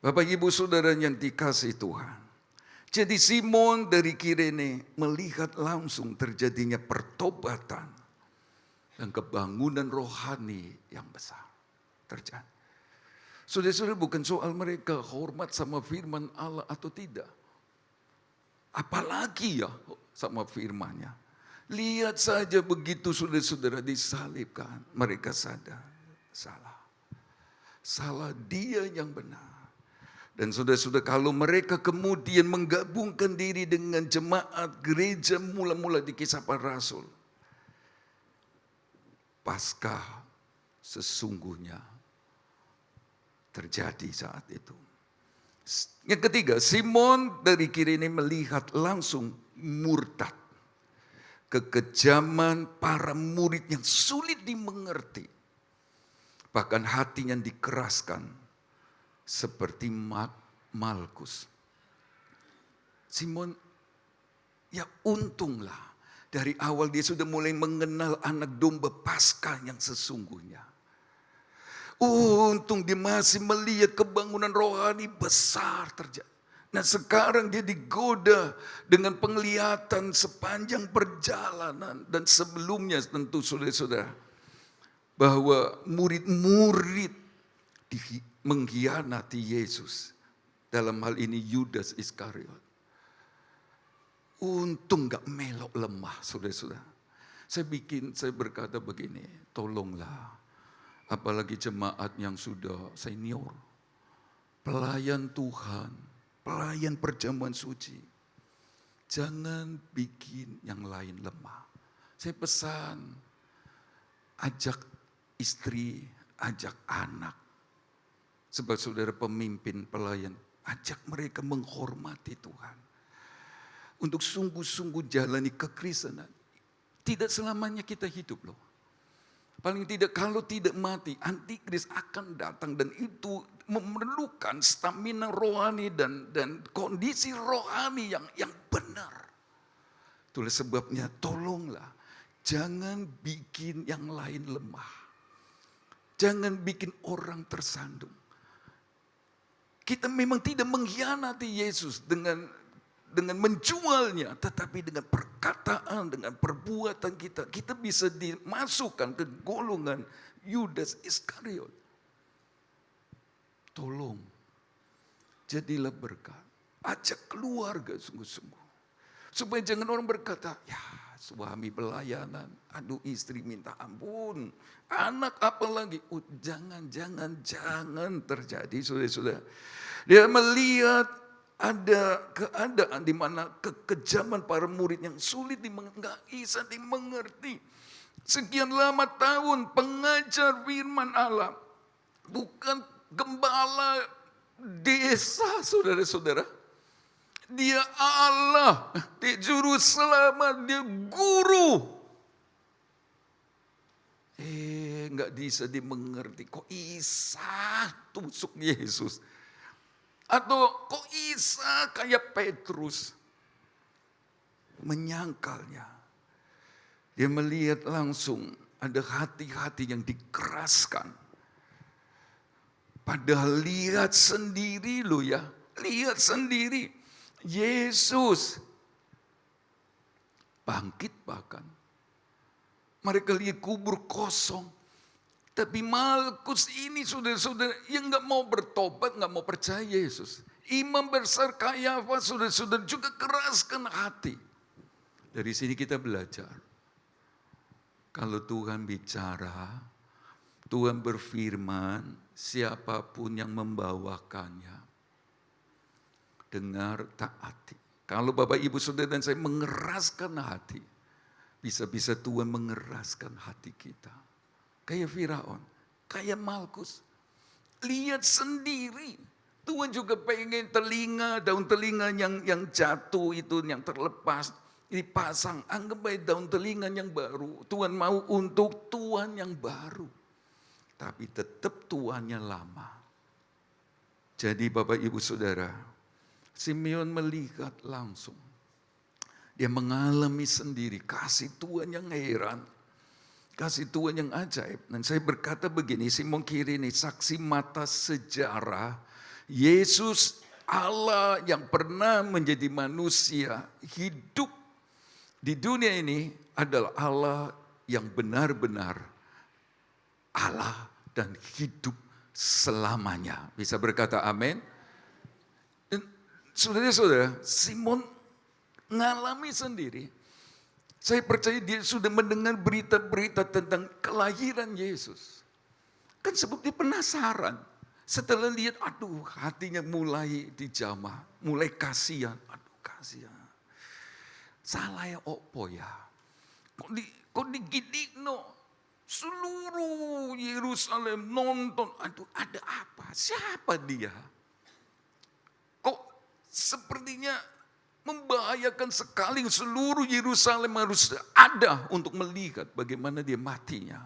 Bapak ibu saudara yang dikasihi Tuhan. Jadi Simon dari Kirene melihat langsung terjadinya pertobatan. Dan kebangunan rohani yang besar terjadi. Saudara-saudara, bukan soal mereka hormat sama firman Allah atau tidak. Apalagi ya sama firman-Nya. Lihat saja begitu saudara-saudara disalibkan, mereka sadar salah. Salah dia yang benar. Dan saudara-saudara, kalau mereka kemudian menggabungkan diri dengan jemaat gereja mula-mula di Kisah Para Rasul, Paskah sesungguhnya terjadi saat itu. Yang ketiga, Simon dari Kirene melihat langsung murtad. Kekejaman para murid yang sulit dimengerti. Bahkan hatinya dikeraskan seperti Malkus. Simon, ya untunglah dari awal dia sudah mulai mengenal anak domba Paskah yang sesungguhnya. Untung dia masih melihat kebangunan rohani besar terjadi. Nah sekarang dia digoda dengan penglihatan sepanjang perjalanan. Dan sebelumnya tentu saudara-saudara, bahwa murid-murid mengkhianati Yesus. Dalam hal ini Yudas Iskariot. Untung gak melok lemah saudara-saudara. Saya berkata begini, tolonglah. Apalagi jemaat yang sudah senior, pelayan Tuhan, pelayan perjamuan suci. Jangan bikin yang lain lemah. Saya pesan, ajak istri, ajak anak. Sebab saudara pemimpin pelayan, ajak mereka menghormati Tuhan. Untuk sungguh-sungguh jalani kekristenan. Tidak selamanya kita hidup loh. Paling tidak kalau tidak mati, antikris akan datang dan itu memerlukan stamina rohani dan kondisi rohani yang benar. Itulah sebabnya tolonglah jangan bikin yang lain lemah. Jangan bikin orang tersandung. Kita memang tidak mengkhianati Yesus dengan menjualnya, tetapi dengan perkataan, dengan perbuatan kita bisa dimasukkan ke golongan Yudas Iskariot. Tolong, jadilah berkat. Ajak keluarga sungguh-sungguh. Supaya jangan orang berkata, ya suami pelayanan, aduh istri minta ampun, anak apalagi. Jangan terjadi, saudara-saudara. Dia melihat ada keadaan di mana kekejaman para murid yang sulit nggak bisa dimengerti. Sekian lama tahun pengajar firman Allah, bukan gembala desa, saudara-saudara. Dia Allah, dia juru selamat, dia guru. Nggak bisa dimengerti. Kok Isa tusuk Yesus? Atau kok Isa kayak Petrus? Menyangkalnya. Dia melihat langsung ada hati-hati yang dikeraskan. Padahal lihat sendiri loh ya. Lihat sendiri. Yesus bangkit bahkan. Mereka lihat kubur kosong. Tapi Malkus ini saudara-saudara yang gak mau bertobat, gak mau percaya Yesus. Imam besar Kayafas saudara-saudara juga keraskan hati. Dari sini kita belajar. Kalau Tuhan bicara, Tuhan berfirman, siapapun yang membawakannya, dengar, taati. Kalau Bapak Ibu Saudara dan saya mengeraskan hati, bisa-bisa Tuhan mengeraskan hati kita. Kayak Firaun, kayak Malkus. Lihat sendiri. Tuhan juga pengen daun telinga yang jatuh itu, yang terlepas, dipasang. Anggap baik daun telinga yang baru. Tuhan mau untuk Tuhan yang baru. Tapi tetap Tuhannya lama. Jadi Bapak Ibu Saudara, Simeon melihat langsung. Dia mengalami sendiri kasih Tuhan yang heran. Kasih Tuhan yang ajaib. Dan saya berkata begini, Simon Kirene saksi mata sejarah. Yesus Allah yang pernah menjadi manusia hidup di dunia ini adalah Allah yang benar-benar Allah dan hidup selamanya. Bisa berkata amin? Dan saudara-saudara, Simon ngalami sendiri. Saya percaya dia sudah mendengar berita-berita tentang kelahiran Yesus. Kan sebab dia penasaran. Setelah lihat, aduh hatinya mulai dijamah, mulai kasihan. Aduh kasihan. Salah ya opo ya. Kok digidikno. Seluruh Yerusalem nonton. Aduh ada apa? Siapa dia? Kok sepertinya membahayakan sekali, seluruh Yerusalem harus ada untuk melihat bagaimana dia matinya.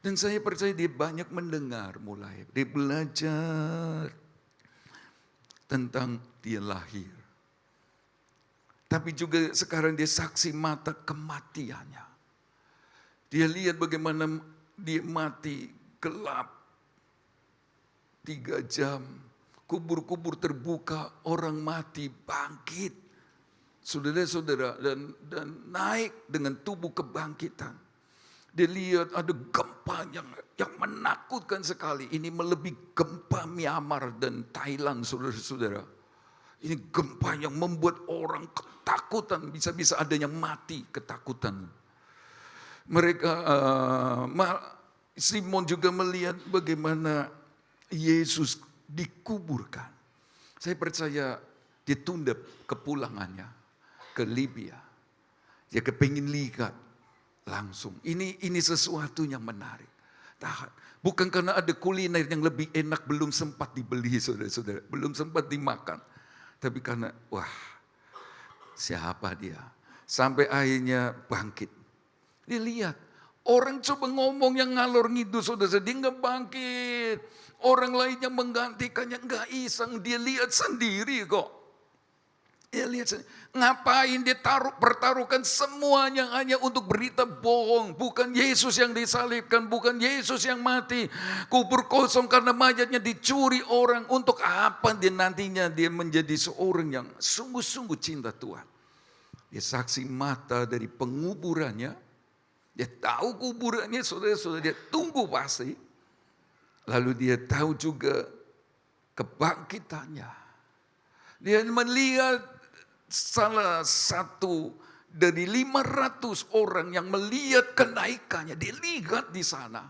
Dan saya percaya dia banyak mendengar mulai. Dia belajar tentang dia lahir. Tapi juga sekarang dia saksi mata kematiannya. Dia lihat bagaimana dia mati gelap. 3 jam. Kubur-kubur terbuka, orang mati bangkit. Saudara-saudara, dan naik dengan tubuh kebangkitan. Dia lihat ada gempa yang menakutkan sekali. Ini melebihi gempa Myanmar dan Thailand, saudara-saudara. Ini gempa yang membuat orang ketakutan. Bisa-bisa ada yang mati ketakutan. Mereka, Simon juga melihat bagaimana Yesus dikuburkan. Saya percaya dia tunda kepulangannya ke Libya. Dia kepingin lihat langsung. Ini sesuatu yang menarik. Tahan. Bukan karena ada kuliner yang lebih enak belum sempat dibeli, saudara-saudara. Belum sempat dimakan. Tapi karena, wah, siapa dia? Sampai akhirnya bangkit. Dia lihat. Orang coba ngomong yang ngalor ngidul, saudara. Dia nggak bangkit. Orang lainnya menggantikannya, nggak iseng. Dia lihat sendiri kok. Ya lihat, ngapain dia pertaruhkan semuanya hanya untuk berita bohong. Bukan Yesus yang disalibkan, bukan Yesus yang mati. Kubur kosong karena mayatnya dicuri orang. Untuk apa dia nantinya dia menjadi seorang yang sungguh-sungguh cinta Tuhan. Dia saksi mata dari penguburannya. Dia tahu kuburannya, saudara-saudara, dia tunggu pasti. Lalu dia tahu juga kebangkitannya. Dia melihat salah satu dari 500 orang yang melihat kenaikannya. Dia lihat di sana.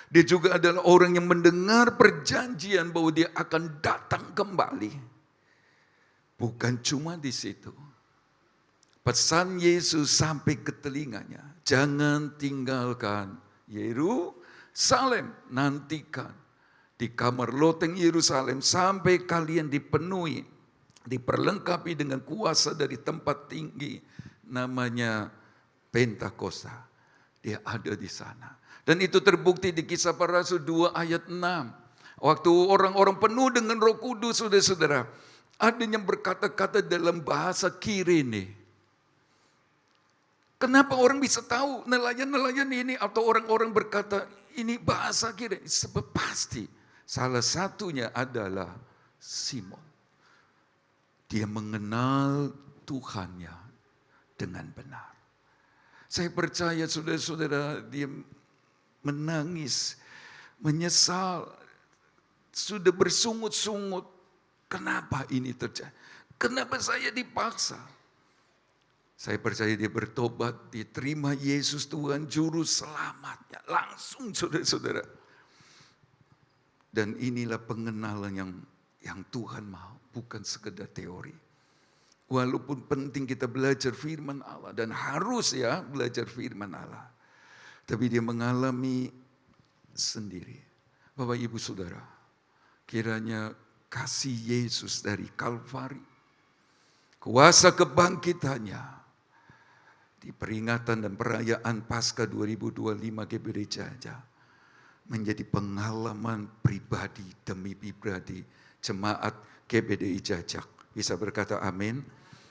Dia juga adalah orang yang mendengar perjanjian bahwa dia akan datang kembali. Bukan cuma di situ. Pesan Yesus sampai ke telinganya. Jangan tinggalkan Yerusalem. Nantikan di kamar loteng Yerusalem sampai kalian dipenuhi, diperlengkapi dengan kuasa dari tempat tinggi namanya Pentakosta. Dia ada di sana. Dan itu terbukti di Kisah Para Rasul 2 ayat 6. Waktu orang-orang penuh dengan Roh Kudus, saudara-saudara, ada yang berkata-kata dalam bahasa Kirene. Kenapa orang bisa tahu nelayan-nelayan ini atau orang-orang berkata ini bahasa Kirene? Sebab pasti salah satunya adalah Simon. Dia mengenal Tuhannya dengan benar. Saya percaya saudara-saudara dia menangis, menyesal, sudah bersungut-sungut. Kenapa ini terjadi? Kenapa saya dipaksa? Saya percaya dia bertobat, diterima Yesus Tuhan Juru Selamatnya. Langsung saudara-saudara. Dan inilah pengenalan yang Tuhan mau. Bukan sekedar teori. Walaupun penting kita belajar firman Allah. Dan harus ya belajar firman Allah. Tapi dia mengalami sendiri. Bapak Ibu Saudara. Kiranya kasih Yesus dari Kalvari. Kuasa kebangkitannya. Di peringatan dan perayaan Paskah 2025 GBD Jajah. Menjadi pengalaman pribadi demi pribadi. Jemaat GBDI Jajak. Bisa berkata amin.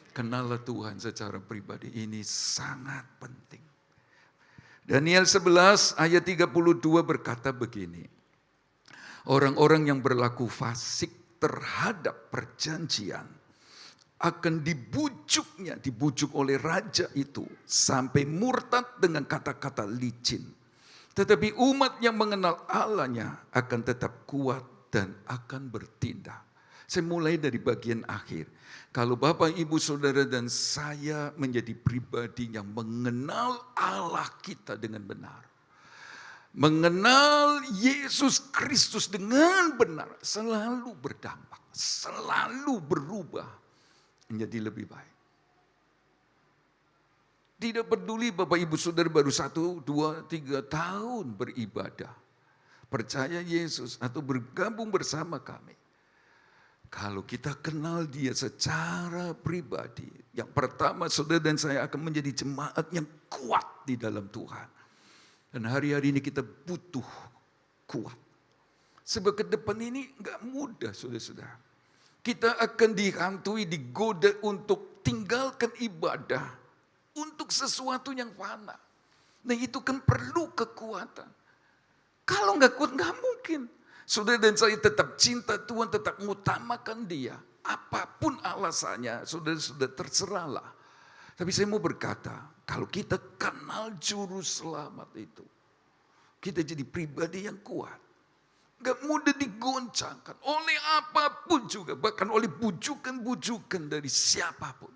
Kenallah Tuhan secara pribadi. Ini sangat penting. Daniel 11 ayat 32 berkata begini. Orang-orang yang berlaku fasik terhadap perjanjian akan dibujuk oleh raja itu sampai murtad dengan kata-kata licin. Tetapi umat yang mengenal Allahnya akan tetap kuat dan akan bertindak. Saya mulai dari bagian akhir. Kalau Bapak, Ibu, Saudara, dan saya menjadi pribadi yang mengenal Allah kita dengan benar. Mengenal Yesus Kristus dengan benar selalu berdampak, selalu berubah menjadi lebih baik. Tidak peduli Bapak Ibu Saudara baru 1, 2, 3 tahun beribadah, percaya Yesus atau bergabung bersama kami. Kalau kita kenal Dia secara pribadi, yang pertama saudara dan saya akan menjadi jemaat yang kuat di dalam Tuhan. Dan hari-hari ini kita butuh kuat. Sebab ke depan ini enggak mudah saudara-saudara. Kita akan dihantui, digoda untuk tinggalkan ibadah untuk sesuatu yang fana. Nah itu kan perlu kekuatan. Kalau enggak kuat enggak mungkin. Saudara dan saya tetap cinta Tuhan, tetap mengutamakan Dia. Apapun alasannya, saudara sudah terserahlah. Tapi saya mau berkata, kalau kita kenal juru selamat itu, kita jadi pribadi yang kuat. Gak mudah digoncangkan oleh apapun juga, bahkan oleh bujukan-bujukan dari siapapun.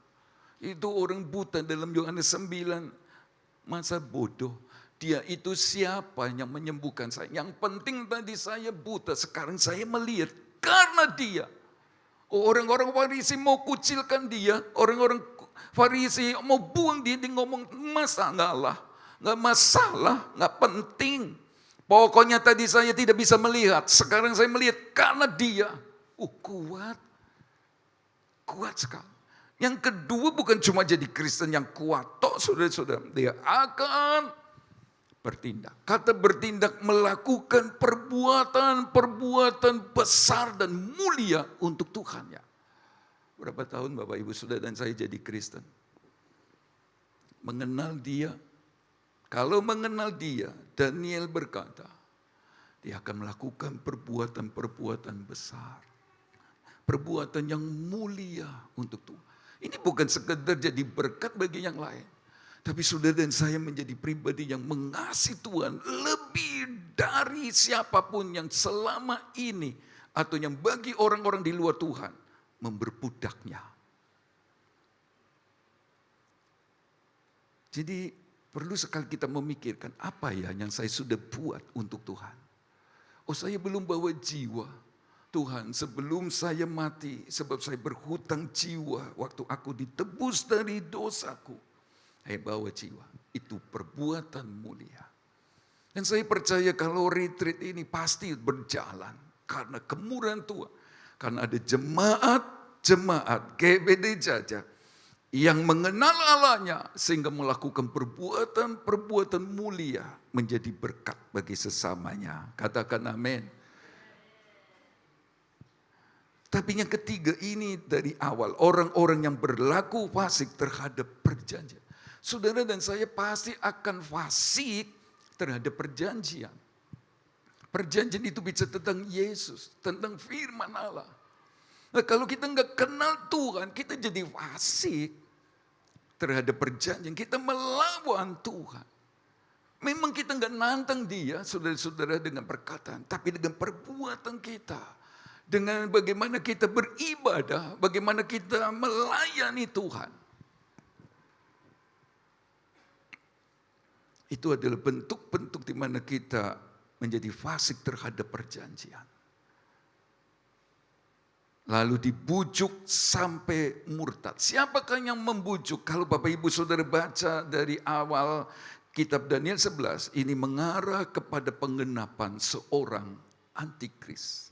Itu orang buta dalam Yohanes 9, masa bodoh. Dia itu siapa yang menyembuhkan saya? Yang penting tadi saya buta, sekarang saya melihat karena Dia. Orang-orang Farisi mau kucilkan Dia, orang-orang Farisi mau buang Dia ngomong masalah, nggak masalah, nggak penting. Pokoknya tadi saya tidak bisa melihat, sekarang saya melihat karena Dia. Kuat, kuat sekali. Yang kedua bukan cuma jadi Kristen yang kuat, toh saudara-saudara, dia akan bertindak. Kata bertindak melakukan perbuatan-perbuatan besar dan mulia untuk Tuhan ya. Berapa tahun Bapak Ibu Saudara dan saya jadi Kristen? Mengenal Dia. Kalau mengenal Dia, Daniel berkata, dia akan melakukan perbuatan-perbuatan besar. Perbuatan yang mulia untuk Tuhan. Ini bukan sekedar jadi berkat bagi yang lain. Tapi saudara dan saya menjadi pribadi yang mengasihi Tuhan lebih dari siapapun yang selama ini atau yang bagi orang-orang di luar Tuhan memperbudaknya. Jadi perlu sekali kita memikirkan apa ya yang saya sudah buat untuk Tuhan. Oh saya belum bawa jiwa. Tuhan sebelum saya mati sebab saya berhutang jiwa waktu aku ditebus dari dosaku. Saya bawa jiwa, itu perbuatan mulia. Dan saya percaya kalau retreat ini pasti berjalan karena kemurahan Tuhan. Karena ada jemaat GBD Jajak yang mengenal Allahnya sehingga melakukan perbuatan-perbuatan mulia menjadi berkat bagi sesamanya. Katakan amin. Tapi yang ketiga ini dari awal, orang-orang yang berlaku fasik terhadap perjanjian. Saudara dan saya pasti akan fasik terhadap perjanjian. Perjanjian itu bicara tentang Yesus, tentang firman Allah. Nah, kalau kita nggak kenal Tuhan, kita jadi fasik terhadap perjanjian. Kita melawan Tuhan. Memang kita nggak nantang Dia, saudara-saudara, dengan perkataan, tapi dengan perbuatan kita. Dengan bagaimana kita beribadah, bagaimana kita melayani Tuhan. Itu adalah bentuk-bentuk di mana kita menjadi fasik terhadap perjanjian. Lalu dibujuk sampai murtad. Siapakah yang membujuk? Kalau Bapak Ibu Saudara baca dari awal kitab Daniel 11, ini mengarah kepada penggenapan seorang antikris.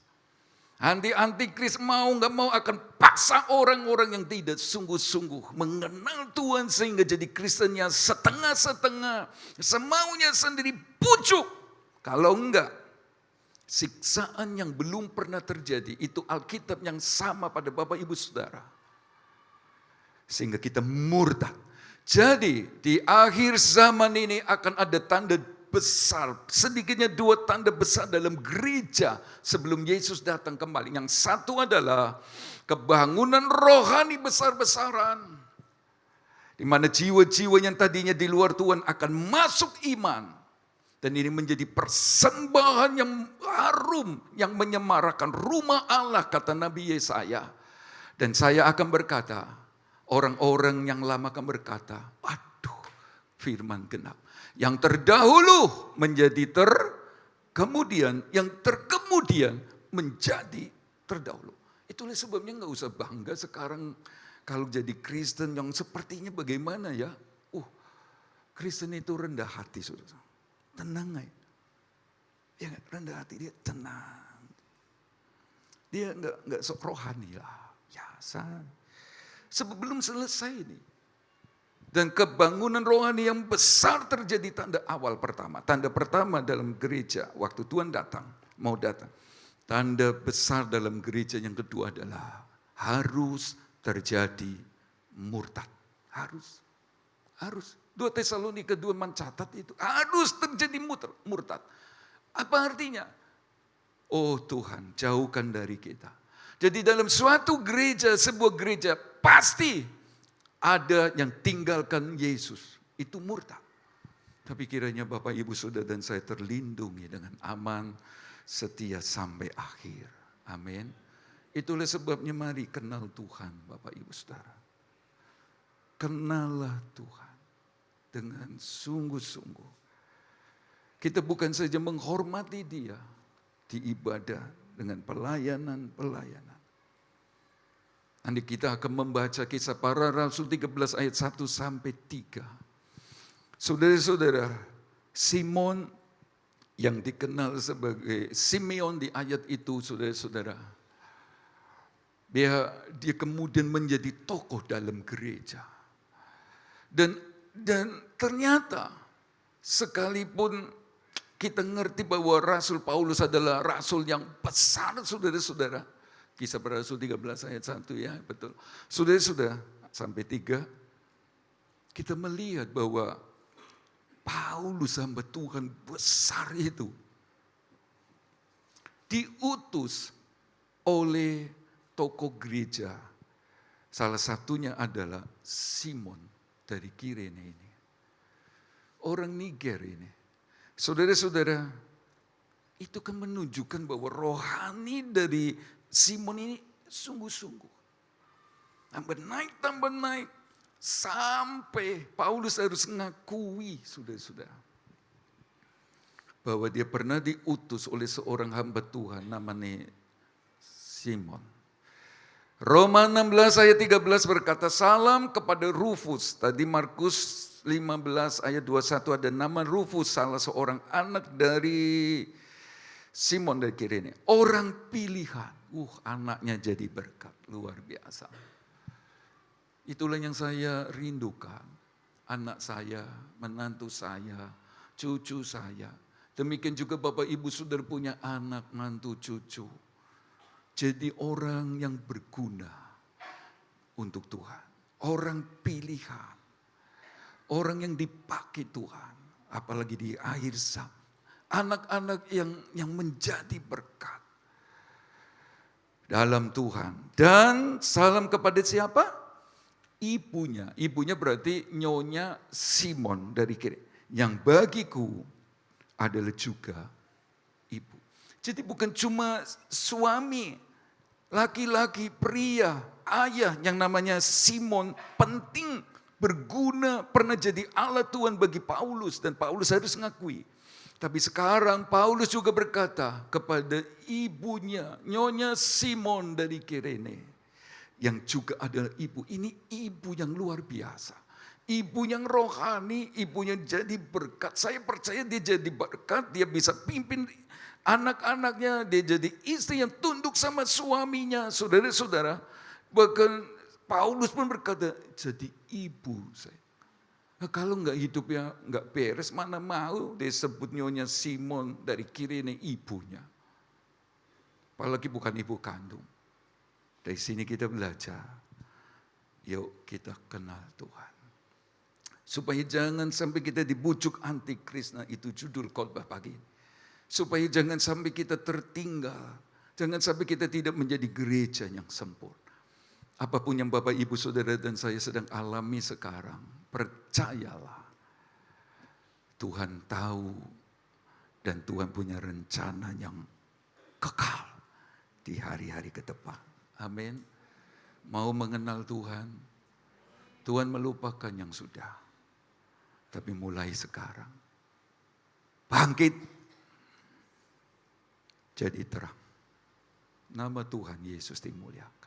Antikris mau nggak mau akan paksa orang-orang yang tidak sungguh-sungguh mengenal Tuhan sehingga jadi Kristennya setengah-setengah, semaunya sendiri pucuk. Kalau enggak, siksaan yang belum pernah terjadi itu Alkitab yang sama pada Bapak Ibu Saudara. Sehingga kita murtad. Jadi di akhir zaman ini akan ada tanda besar, sedikitnya 2 tanda besar dalam gereja sebelum Yesus datang kembali. Yang satu adalah kebangunan rohani besar-besaran, di mana jiwa-jiwa yang tadinya di luar Tuhan akan masuk iman. Dan ini menjadi persembahan yang harum, yang menyemarakan rumah Allah, kata Nabi Yesaya. Dan saya akan berkata, orang-orang yang lama akan berkata, aduh, firman genap. Yang terdahulu menjadi terkemudian, yang terkemudian menjadi terdahulu. Itulah sebabnya nggak usah bangga sekarang kalau jadi Kristen yang sepertinya bagaimana ya. Kristen itu rendah hati, saudara. Tenang aja. Ya rendah hati, dia tenang. Dia nggak sok rohani lah. Biasa. Sebab belum selesai ini. Dan kebangunan rohani yang besar terjadi tanda awal pertama. Tanda pertama dalam gereja waktu Tuhan datang, mau datang. Tanda besar dalam gereja yang kedua adalah harus terjadi murtad. Harus. 2 Tesalonika 2 mencatat itu. Harus terjadi murtad. Apa artinya? Oh Tuhan, jauhkan dari kita. Jadi dalam suatu gereja, sebuah gereja, pasti ada yang tinggalkan Yesus. Itu murtad. Tapi kiranya Bapak, Ibu, Saudara dan saya terlindungi dengan aman, setia sampai akhir. Amin. Itulah sebabnya mari kenal Tuhan, Bapak, Ibu, Saudara. Kenallah Tuhan dengan sungguh-sungguh. Kita bukan saja menghormati Dia di ibadah dengan pelayanan. Nanti kita akan membaca Kisah Para Rasul 13 ayat 1 sampai 3. Saudara-saudara, Simon yang dikenal sebagai Simeon di ayat itu, saudara-saudara, dia kemudian menjadi tokoh dalam gereja. Dan ternyata sekalipun kita ngerti bahwa Rasul Paulus adalah rasul yang besar, saudara-saudara. Kisah Para Rasul 13 ayat 1 ya, betul. Saudara-saudara, sampai 3, kita melihat bahwa Paulus hamba Tuhan besar itu diutus oleh tokoh gereja. Salah satunya adalah Simon dari Kirene ini. Orang Niger ini. Saudara-saudara, itu kan menunjukkan bahwa rohani dari Simon ini sungguh-sungguh. Tambah naik. Sampai Paulus harus mengakui, saudara-saudara, bahwa dia pernah diutus oleh seorang hamba Tuhan namanya Simon. Roma 16 ayat 13 berkata, salam kepada Rufus. Tadi Markus 15 ayat 21 ada nama Rufus, salah seorang anak dari Simon dari Kirene. Orang pilihan. Anaknya jadi berkat. Luar biasa. Itulah yang saya rindukan. Anak saya, menantu saya, cucu saya. Demikian juga Bapak Ibu Saudara punya anak, mantu, cucu. Jadi orang yang berguna untuk Tuhan. Orang pilihan. Orang yang dipakai Tuhan. Apalagi di akhir zaman. Anak-anak yang menjadi berkat. Dalam Tuhan. Dan salam kepada siapa? Ibunya. Ibunya berarti nyonya Simon dari kiri. Yang bagiku adalah juga ibu. Jadi bukan cuma suami, laki-laki, pria, ayah yang namanya Simon penting, berguna, pernah jadi alat Tuhan bagi Paulus. Dan Paulus harus mengakui. Tapi sekarang Paulus juga berkata kepada ibunya, nyonya Simon dari Kirene. Yang juga adalah ibu. Ini ibu yang luar biasa. Ibu yang rohani, ibu yang jadi berkat. Saya percaya dia jadi berkat, dia bisa pimpin anak-anaknya, dia jadi istri yang tunduk sama suaminya. Saudara-saudara, bahkan Paulus pun berkata, jadi ibu saya. Nah, kalau enggak hidupnya enggak beres, mana mau disebut nyonya Simon dari Kirene ibunya. Apalagi bukan ibu kandung. Dari sini kita belajar, yuk kita kenal Tuhan. Supaya jangan sampai kita dibujuk antikris, nah itu judul khotbah pagi ini. Supaya jangan sampai kita tertinggal, jangan sampai kita tidak menjadi gereja yang sempurna. Apapun yang Bapak, Ibu, Saudara dan saya sedang alami sekarang, percayalah Tuhan tahu Dan Tuhan punya rencana yang kekal di hari-hari ke depan. Amin. Mau mengenal Tuhan, Tuhan melupakan yang sudah. Tapi mulai sekarang, bangkit, jadi terang. Nama Tuhan Yesus dimuliakan.